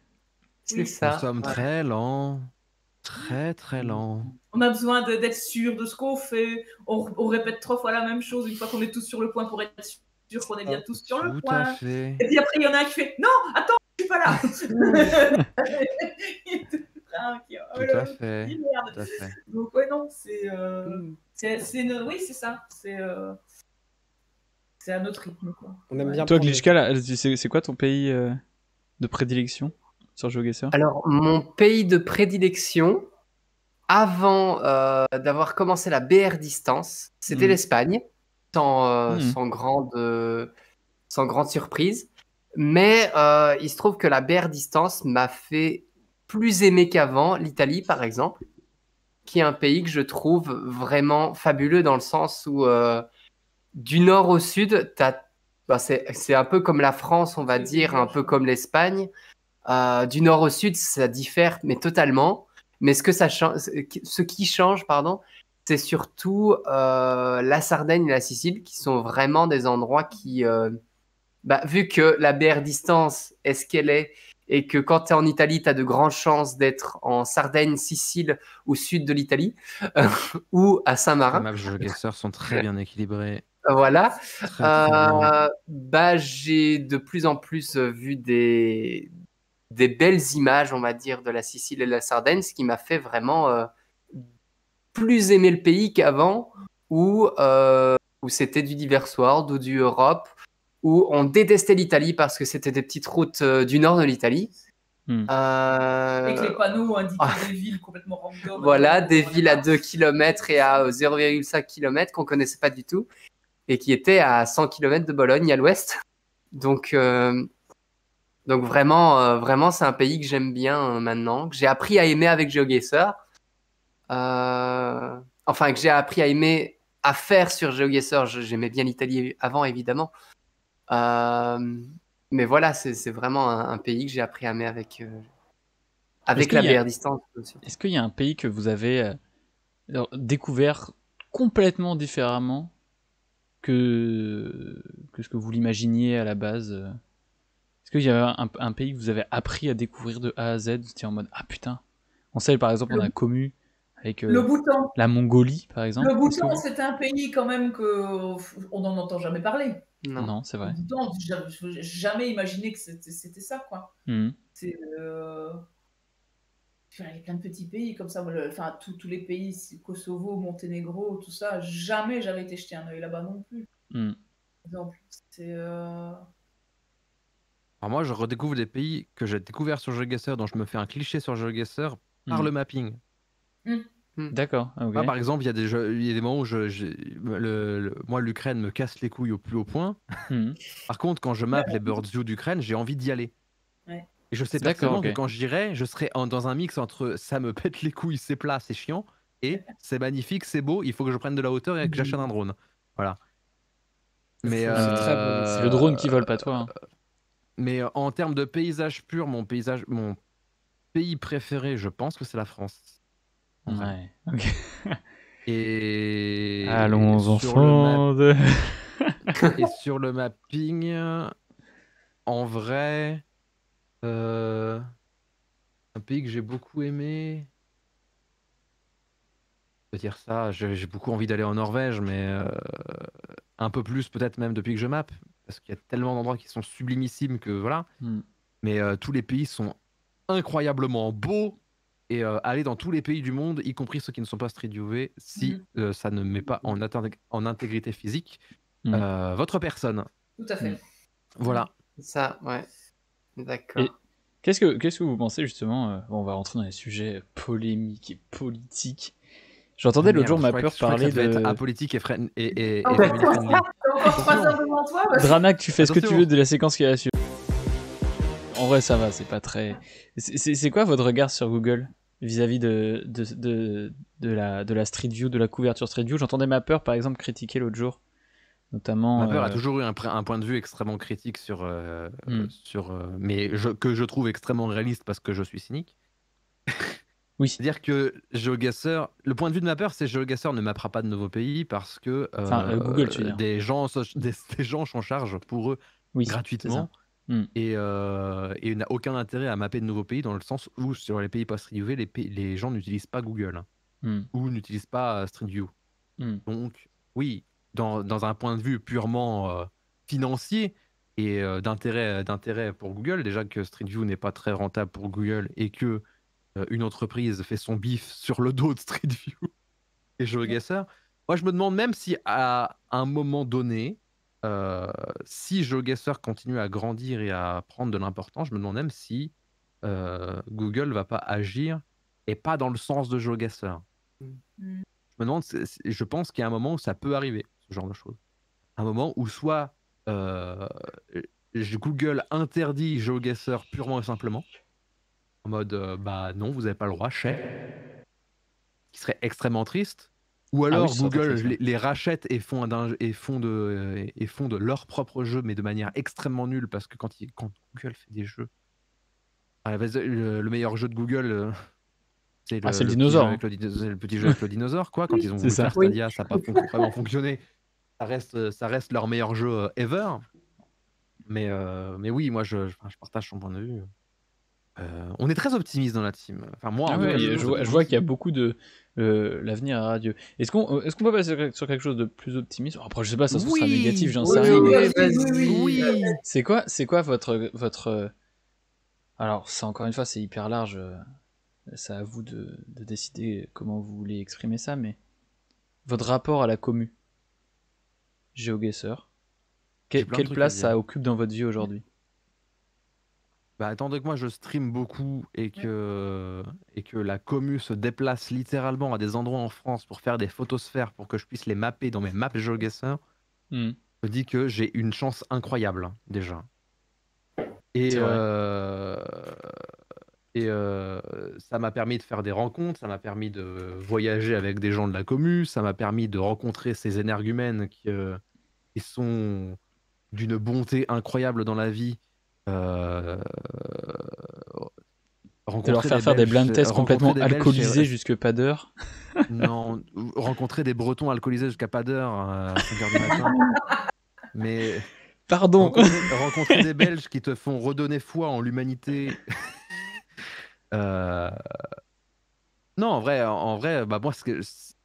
C'est Oui. ça. Nous sommes ouais. très lents. Très très lents. On a besoin d'être sûr de ce qu'on fait. On répète 3 fois la même chose une fois qu'on est tous sur le point pour être sûr qu'on est bien tous sur le Tout point. à fait. Et puis après, il y en a un qui fait Non, attends, je suis pas là. Il est tout tranquille. Oh, Tout à fait. merde. Tout à fait. Donc, ouais, non, c'est. Mm. Oui, c'est ça. C'est à notre rythme, quoi. On aime Ouais. bien Toi, prendre le Glitchka, là, c'est quoi ton pays de prédilection sur GeoGuessr? Alors, mon pays de prédilection, avant d'avoir commencé la BR distance, c'était Mm. l'Espagne, Mm. sans grande surprise. Mais il se trouve que la BR distance m'a fait plus aimer qu'avant l'Italie, par exemple, qui est un pays que je trouve vraiment fabuleux dans le sens où du nord au sud, c'est un peu comme la France, on va C'est dire, un dégueulasse. peu comme l'Espagne. Du nord au sud, ça diffère, mais totalement. Mais ce qui change, pardon, c'est surtout la Sardaigne et la Sicile, qui sont vraiment des endroits qui, vu que la BR distance est ce qu'elle est, et que quand tu es en Italie, tu as de grandes chances d'être en Sardaigne, Sicile ou sud de l'Italie, ou à Les Saint-Marin. maps GeoGuessr sont très bien équilibrés. Voilà. Très très bien. J'ai de plus en plus vu des belles images, on va dire, de la Sicile et de la Sardaigne, ce qui m'a fait vraiment plus aimer le pays qu'avant, où c'était du Diverse World ou du Europe, où on détestait l'Italie parce que c'était des petites routes du nord de l'Italie. Hmm. Avec les panneaux indiquant ah. des villes complètement random. Voilà, des villes à 2 km et à 0,5 km qu'on connaissait pas du tout, et qui étaient à 100 km de Bologne à l'ouest. Donc vraiment, c'est un pays que j'aime bien maintenant, que j'ai appris à aimer avec GeoGuessr. Enfin, que j'ai appris à aimer à faire sur GeoGuessr. J'aimais bien l'Italie avant, évidemment. Mais voilà, c'est vraiment un pays que j'ai appris à aimer avec Est-ce la qu'il y a- BR distance aussi. Est-ce qu'il y a un pays que vous avez découvert complètement différemment que ce que vous l'imaginiez à la base Est-ce qu'il y a un pays que vous avez appris à découvrir de A à Z? Vous étiez en mode, ah putain. On sait, par exemple, on a commu avec Le Bhoutan. la Mongolie, par exemple. Le Est-ce que Bhoutan, vous- c'est un pays quand même on n'en entend jamais parler. Non. Non, c'est Le vrai. Bhoutan, j'ai jamais imaginé que c'était ça, quoi. Mhm. C'est, il y a plein de petits pays comme ça. Enfin, tous les pays, Kosovo, Monténégro, tout ça. Jamais j'avais été jeter un œil là-bas non plus. Mhm. Par exemple, c'est. Alors moi, je redécouvre des pays que j'ai découverts sur GeoGuessr, dont je me fais un cliché sur GeoGuessr par Mhm. le mapping. D'accord. Ok. Moi, par exemple, il y a des moments où moi, l'Ukraine me casse les couilles au plus haut point. Mhm. Par contre, quand je mappe les bird view d'Ukraine, j'ai envie d'y aller. Ouais. Et je sais D'accord, personnellement ok. que quand j'irai, je serai dans un mix entre ça me pète les couilles, c'est plat, c'est chiant, et c'est magnifique, c'est beau, il faut que je prenne de la hauteur et que j'achète un drone. Voilà. Mais, C'est très beau. C'est le drone qui vole, pas toi. Hein. mais en termes de paysage pur, mon pays préféré, je pense que c'est la France. En vrai. Ouais. Ok. Et Allons sur le enfants. de- Et sur le mapping, en vrai, un pays que j'ai beaucoup aimé. Je peux dire ça, j'ai beaucoup envie d'aller en Norvège, mais un peu plus peut-être même depuis que je mappe, parce qu'il y a tellement d'endroits qui sont sublimissimes que voilà. Hmm. Mais tous les pays sont incroyablement beaux. Et aller dans tous les pays du monde, y compris ceux qui ne sont pas Street View, si ça ne met pas en intégrité physique votre personne. Tout à fait. Mm. Voilà. Ça, ouais. D'accord. Et qu'est-ce que vous pensez justement bon, on va rentrer dans les sujets polémiques et politiques. J'entendais l'autre jour Merde, ma je croyais peur que ça parler devait être de... apolitique et En family fait, friendly. t'as encore 3 heures devant toi. Parce... Dranak, tu fais ce que tu Attention. veux de la séquence qui va suivre. En vrai, ça va, c'est pas très... C'est quoi votre regard sur Google vis-à-vis de la Street View, de la couverture Street View? J'entendais ma peur, par exemple, critiquer l'autre jour, notamment... Ma peur a toujours eu un point de vue extrêmement critique mais que je trouve extrêmement réaliste parce que je suis cynique. Oui. C'est-à-dire que GeoGuessr, le point de vue de ma peur, c'est que GeoGuessr ne m'appara pas de nouveaux pays parce que Google, tu veux dire. des gens s'en chargent pour eux Oui, gratuitement c'est ça. et n'a aucun intérêt à mapper de nouveaux pays dans le sens où sur les pays pas Street View, les gens n'utilisent pas Google ou n'utilisent pas Street View. Donc oui, dans un point de vue purement financier et d'intérêt pour Google, déjà que Street View n'est pas très rentable pour Google et que une entreprise fait son bif sur le dos de Street View et GeoGuessr. Moi, je me demande même si à un moment donné, si GeoGuessr continue à grandir et à prendre de l'importance, je me demande même si Google va pas agir et pas dans le sens de GeoGuessr. Je me demande, je pense qu'il y a un moment où ça peut arriver, ce genre de choses. Un moment où soit Google interdit GeoGuessr purement et simplement, en mode bah non, vous n'avez pas le droit, qui serait extrêmement triste. Ou alors Google les rachète et font de leur propre jeu, mais de manière extrêmement nulle, parce que quand Google fait des jeux, le meilleur jeu de Google, c'est le dinosaure. Le petit jeu avec le dinosaure, quoi. Quand ils ont voulu faire Stadia, ça n'a pas vraiment fonctionné. Ça reste leur meilleur jeu ever. Mais oui, moi je partage son point de vue. On est très optimiste dans la team. Enfin, moi, je vois qu'il y a beaucoup de l'avenir est radieux. Est-ce qu'on peut passer sur quelque chose de plus optimiste? Après, je sais pas, ça se trouve sera négatif, j'en sais rien. Oui. C'est quoi votre Alors, ça encore une fois, c'est hyper large. C'est à vous de décider comment vous voulez exprimer ça, mais votre rapport à la commu, GeoGuessr, quelle place ça occupe dans votre vie aujourd'hui? Bah, étant donné que moi je stream beaucoup et que la commu se déplace littéralement à des endroits en France pour faire des photosphères pour que je puisse les mapper dans mes maps GeoGuessr, je me dis que j'ai une chance incroyable déjà. Et ça m'a permis de faire des rencontres, ça m'a permis de voyager avec des gens de la commu, ça m'a permis de rencontrer ces énergumènes qui sont d'une bonté incroyable dans la vie. De leur faire des blind tests complètement alcoolisés jusque pas d'heure. Non, rencontrer des Bretons alcoolisés jusqu'à pas d'heure à 5h du matin. Mais pardon. Rencontrer des Belges qui te font redonner foi en l'humanité. Non, en vrai, bah moi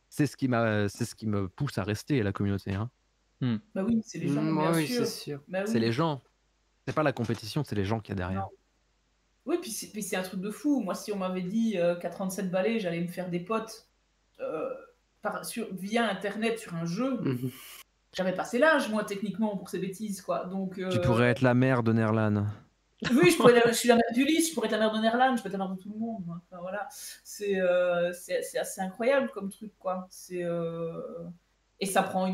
c'est ce qui me pousse à rester à la communauté. Hein. Bah oui, c'est les gens. Oui, c'est sûr. Bah, oui. C'est les gens. C'est pas la compétition, c'est les gens qu'il y a derrière. Non. Oui, puis c'est un truc de fou. Moi, si on m'avait dit qu'à 37 balais, j'allais me faire des potes via Internet sur un jeu, j'avais passé l'âge, moi, techniquement, pour ces bêtises, quoi. Donc, Tu pourrais être la mère de Nerlan. Oui, je suis la mère d'Ulysse, je pourrais être la mère de Nerlan, je peux être la mère de tout le monde. Enfin, voilà. C'est assez incroyable comme truc, quoi. Et ça prend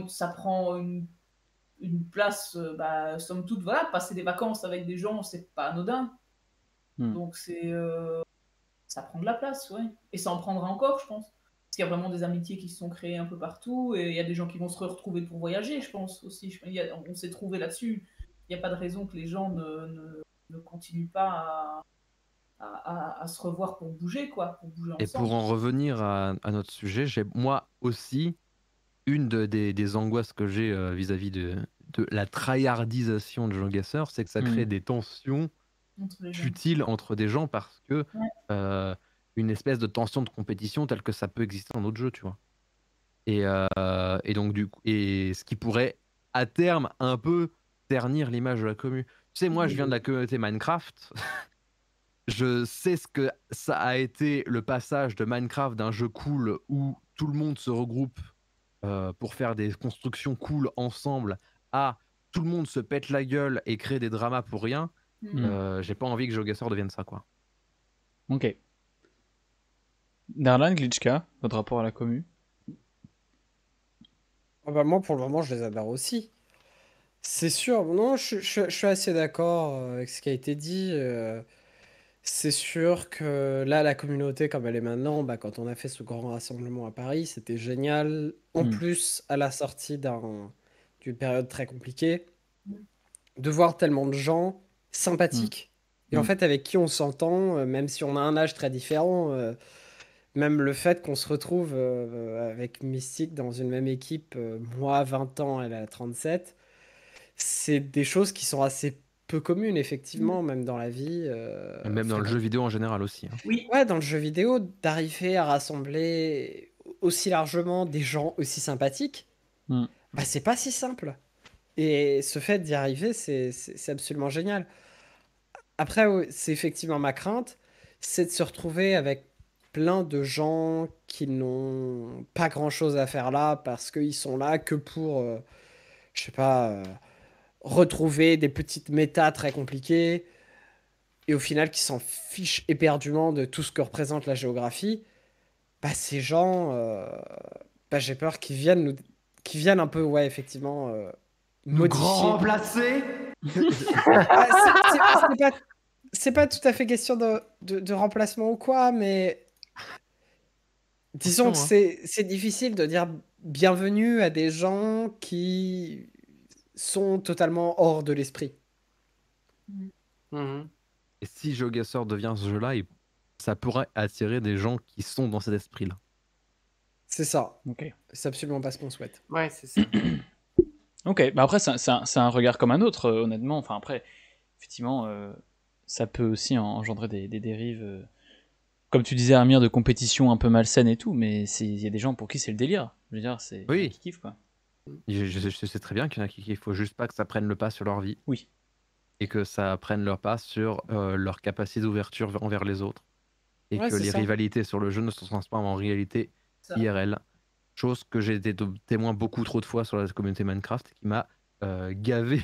une place, somme toute, voilà, passer des vacances avec des gens, c'est pas anodin. Donc ça prend de la place, ouais. Et ça en prendra encore, je pense. Parce qu'il y a vraiment des amitiés qui se sont créées un peu partout, et il y a des gens qui vont se retrouver pour voyager, je pense aussi. On s'est trouvé là-dessus. Il n'y a pas de raison que les gens ne continuent pas à se revoir pour bouger, quoi. Pour bouger ensemble. Et pour en revenir à notre sujet, j'ai moi aussi une des angoisses que j'ai vis-à-vis de la tryhardisation de GeoGuessr, c'est que ça crée des tensions futiles entre des gens parce que une espèce de tension de compétition telle que ça peut exister dans d'autres jeux, tu vois. Et donc du coup, et ce qui pourrait à terme un peu ternir l'image de la commu. Tu sais, moi je viens de la communauté Minecraft. Je sais ce que ça a été le passage de Minecraft d'un jeu cool où tout le monde se regroupe pour faire des constructions cool ensemble à tout le monde se pète la gueule et crée des dramas pour rien. J'ai pas envie que GeoGuessr devienne ça, quoi. Ok. Nerlan, Glitchka, votre rapport à la commu? Ah bah, moi, pour le moment, je les adore aussi. C'est sûr, non, je suis assez d'accord avec ce qui a été dit. C'est sûr que là, la communauté comme elle est maintenant, bah, quand on a fait ce grand rassemblement à Paris, c'était génial. En Mm. plus, à la sortie d'une période très compliquée, de voir tellement de gens Mm. sympathiques et en Mm. fait avec qui on s'entend, même si on a un âge très différent. Même le fait qu'on se retrouve avec Mystique dans une même équipe, moi à 20 ans, elle a 37, c'est des choses qui sont assez peu communes, effectivement, même dans la vie. Même dans le jeu vidéo en général aussi. Hein. Oui. Ouais, dans le jeu vidéo, d'arriver à rassembler aussi largement des gens aussi sympathiques, Mm. bah c'est pas si simple. Et ce fait d'y arriver, c'est absolument génial. Après, ouais, c'est effectivement ma crainte, c'est de se retrouver avec plein de gens qui n'ont pas grand-chose à faire là parce qu'ils sont là que pour, je sais pas, retrouver des petites méta très compliquées et au final qui s'en fichent éperdument de tout ce que représente la géographie. Bah, ces gens, bah, j'ai peur qu'ils viennent un peu, ouais, effectivement, modifier. remplacer. Ah, c'est pas tout à fait question de remplacement ou quoi, mais disons que Attention, hein. c'est difficile de dire bienvenue à des gens qui sont totalement hors de l'esprit. Mhm. Et si GeoGuessr devient ce jeu-là, ça pourrait attirer des gens qui sont dans cet esprit-là. C'est ça. Ok. C'est absolument pas ce qu'on souhaite. Ouais, c'est ça. Ok, bah après, c'est un regard comme un autre, honnêtement. Enfin, après, effectivement, ça peut aussi engendrer des dérives, comme tu disais, Amir, de compétition un peu malsaine et tout, mais il y a des gens pour qui c'est le délire. Je veux dire, il y en a Oui. qui kiffent, quoi. Je sais très bien qu'il y en a qui il faut juste pas que ça prenne le pas sur leur vie. Oui. Et que ça prenne leur pas sur leur capacité d'ouverture envers les autres. Et Ouais, que c'est les ça. rivalités sur le jeu ne se transforment en réalité Ça. IRL. Chose que j'ai été témoin beaucoup trop de fois sur la communauté Minecraft qui m'a gavé.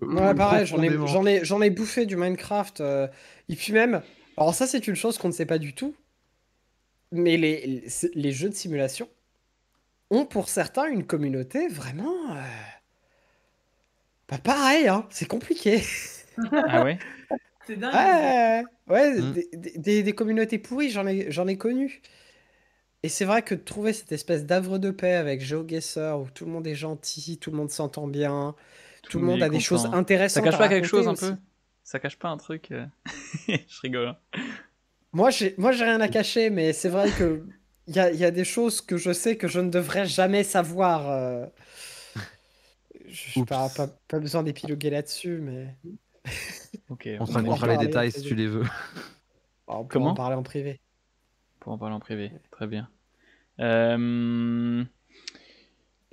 Ouais, pareil, profondément. j'en ai bouffé du Minecraft. Et puis même, alors ça, c'est une chose qu'on ne sait pas du tout, mais les jeux de simulation ont pour certains une communauté vraiment. Pas pareil, hein, c'est compliqué. Ah ouais. C'est dingue. Ouais, Mm. des communautés pourries, j'en ai connu. Et c'est vrai que de trouver cette espèce d'havre de paix avec GeoGuessr où tout le monde est gentil, tout le monde s'entend bien, tout le monde est a des choses content. Ça intéressantes cache à pas quelque chose raconter un aussi. peu? Ça cache pas un truc? Je rigole. Hein. Moi, j'ai rien à cacher, mais c'est vrai que il y a des choses que je sais que je ne devrais jamais savoir. Oups. Pas besoin d'épiloguer là-dessus, mais Ok, On on fera, a on dit fera les parler en détails si privé. tu les veux. On pourra en Comment? parler en privé. Pour en parler en privé. Très bien. Je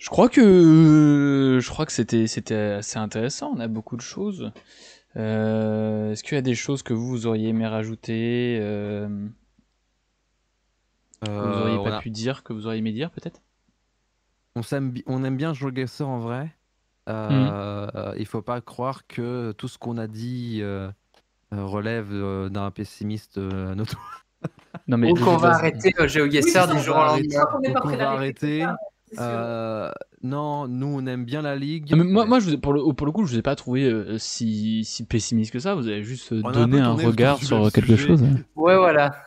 crois que c'était assez intéressant. On a beaucoup de choses. Est-ce qu'il y a des choses que vous auriez aimé rajouter, que vous auriez pas pu dire, que vous auriez aimé dire peut-être? On aime bien GeoGuessr en vrai. Il faut pas croire que tout ce qu'on a dit relève d'un pessimiste notoire. Non mais Ou de qu'on toute va façon- arrêter Oui, GeoGuessr c'est ça, du on jour va au arrêter. lendemain. On n'est pas Donc on prêt va d'arrêter, c'est arrêter. ça, c'est sûr. Non, nous on aime bien la ligue. Non, mais moi pour le coup, je vous ai pas trouvé si pessimiste que ça. Vous avez juste On a un donné peu un tourné autour regard du sur même quelque sujet. chose. Ouais, voilà.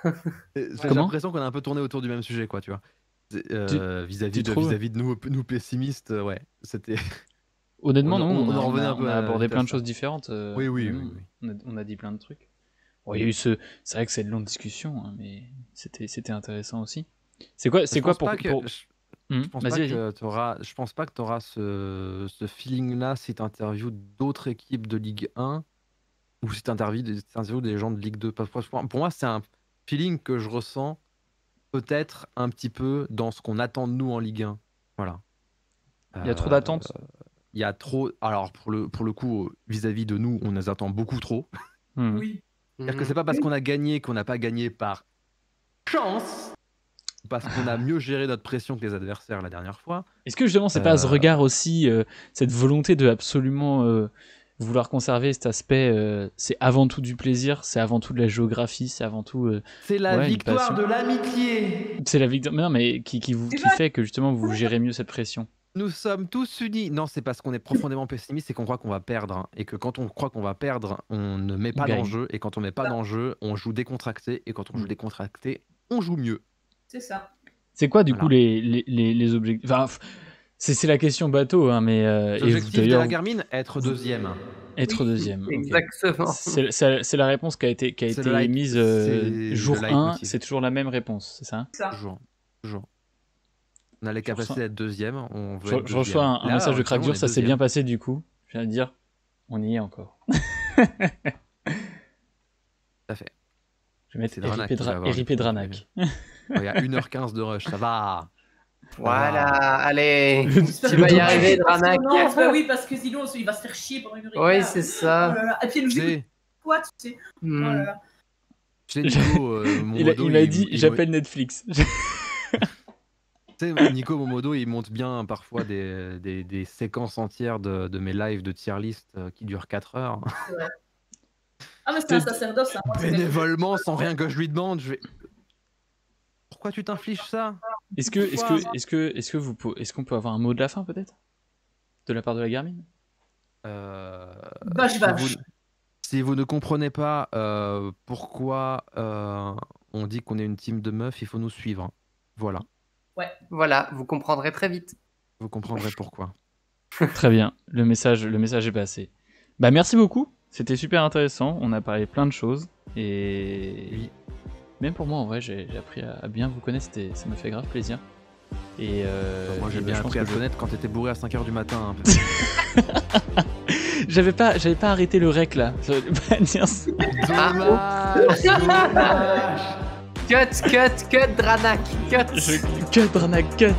J'ai Comment? l'impression qu'on a un peu tourné autour du même sujet, quoi, tu vois. tu trouves? Vis-à-vis de nous pessimistes, ouais, c'était. Honnêtement, non. On en revenait un peu On a à abordé plein de ça. choses différentes. Oui. Honnêtement. On a dit plein de trucs. Bon, il y a eu c'est vrai que c'est une longue discussion, hein, mais c'était intéressant aussi. C'est quoi Je pense pour pas que Vas-y. je pense pas que tu auras ce feeling-là si tu interviews d'autres équipes de Ligue 1 ou si tu interviews des gens de Ligue 2. Pour moi, c'est un feeling que je ressens peut-être un petit peu dans ce qu'on attend de nous en Ligue 1. Voilà. Il y a trop d'attentes. Il y a trop. Alors, pour le coup, vis-à-vis de nous, on les attend beaucoup trop. Oui. C'est-à-dire que c'est pas parce qu'on a gagné qu'on n'a pas gagné par chance, parce qu'on a mieux géré notre pression que les adversaires la dernière fois. Est-ce que justement c'est pas ce regard aussi, cette volonté de absolument vouloir conserver cet aspect, c'est avant tout du plaisir, c'est avant tout de la géographie, c'est avant tout. C'est la une victoire passion. de l'amitié. C'est la victoire. Mais non, mais qui C'est vrai. fait que justement vous gérez mieux cette pression. Nous sommes tous unis. Non, c'est parce qu'on est profondément pessimiste et qu'on croit qu'on va perdre. Hein. Et que quand on croit qu'on va perdre, on ne met pas gagne. d'enjeu. Et quand on met pas d'enjeu, on joue décontracté. Et quand on joue décontracté, on joue mieux. C'est ça. C'est quoi du Voilà. coup les objectifs? Enfin, c'est la question bateau, hein, mais et L'objectif de d'ailleurs la Garmin, être deuxième. être deuxième. ok. Exactement. C'est la réponse qui a été C'est le light- émise c'est jour le 1, leitmotiv. c'est toujours la même réponse, c'est ça? Ça. Toujours. On a les capacités d'être deuxième. On veut être Je reçois un Là, message de actuellement, Crackdur, on est ça s'est deuxième. bien passé du coup. Je viens de dire, on y est encore. Tout à fait. Je vais mettre C'est Dranak qui va avoir RIP du Dranak. Il y a 1h15 de rush, ça va. Voilà, allez. J'espère Tu que vas y tu arriver, vas faire Dranak. parce que- Bah oui, parce que sinon, il va se faire chier pendant une heure et Oui, quart. c'est Oh ça. là là. Et puis, il nous écoute C'est quoi, tu sais. Oh Hmm. là là. Nico Momodo, Il m'a dit, j'appelle Netflix. Tu sais, Nico Momodo, il monte bien parfois des séquences entières de mes lives de tier list qui durent 4 heures. Ah, mais c'est un sacerdoce, hein. Moi, c'est- Bénévolement, sans rien que je lui demande, je vais. Pourquoi tu t'infliges ça? Est-ce qu'on peut avoir un mot de la fin peut-être de la part de la Garmin? Vache, si vache. Si vous ne comprenez pas pourquoi on dit qu'on est une team de meufs, il faut nous suivre. Voilà, Voilà, vous comprendrez très vite. vous comprendrez pourquoi. Très bien, le message est passé. Bah merci beaucoup, c'était super intéressant, on a parlé plein de choses et Oui. même pour moi en vrai j'ai appris à bien vous connaître, ça me fait grave plaisir. Et Moi j'ai et bien je pense appris à que te connaître quand t'étais bourré à 5h du matin. Un peu. j'avais pas arrêté le rec là. J'allais pas dire ça. Dommage. Cut, Dranak, cut. Cut Dranak, cut.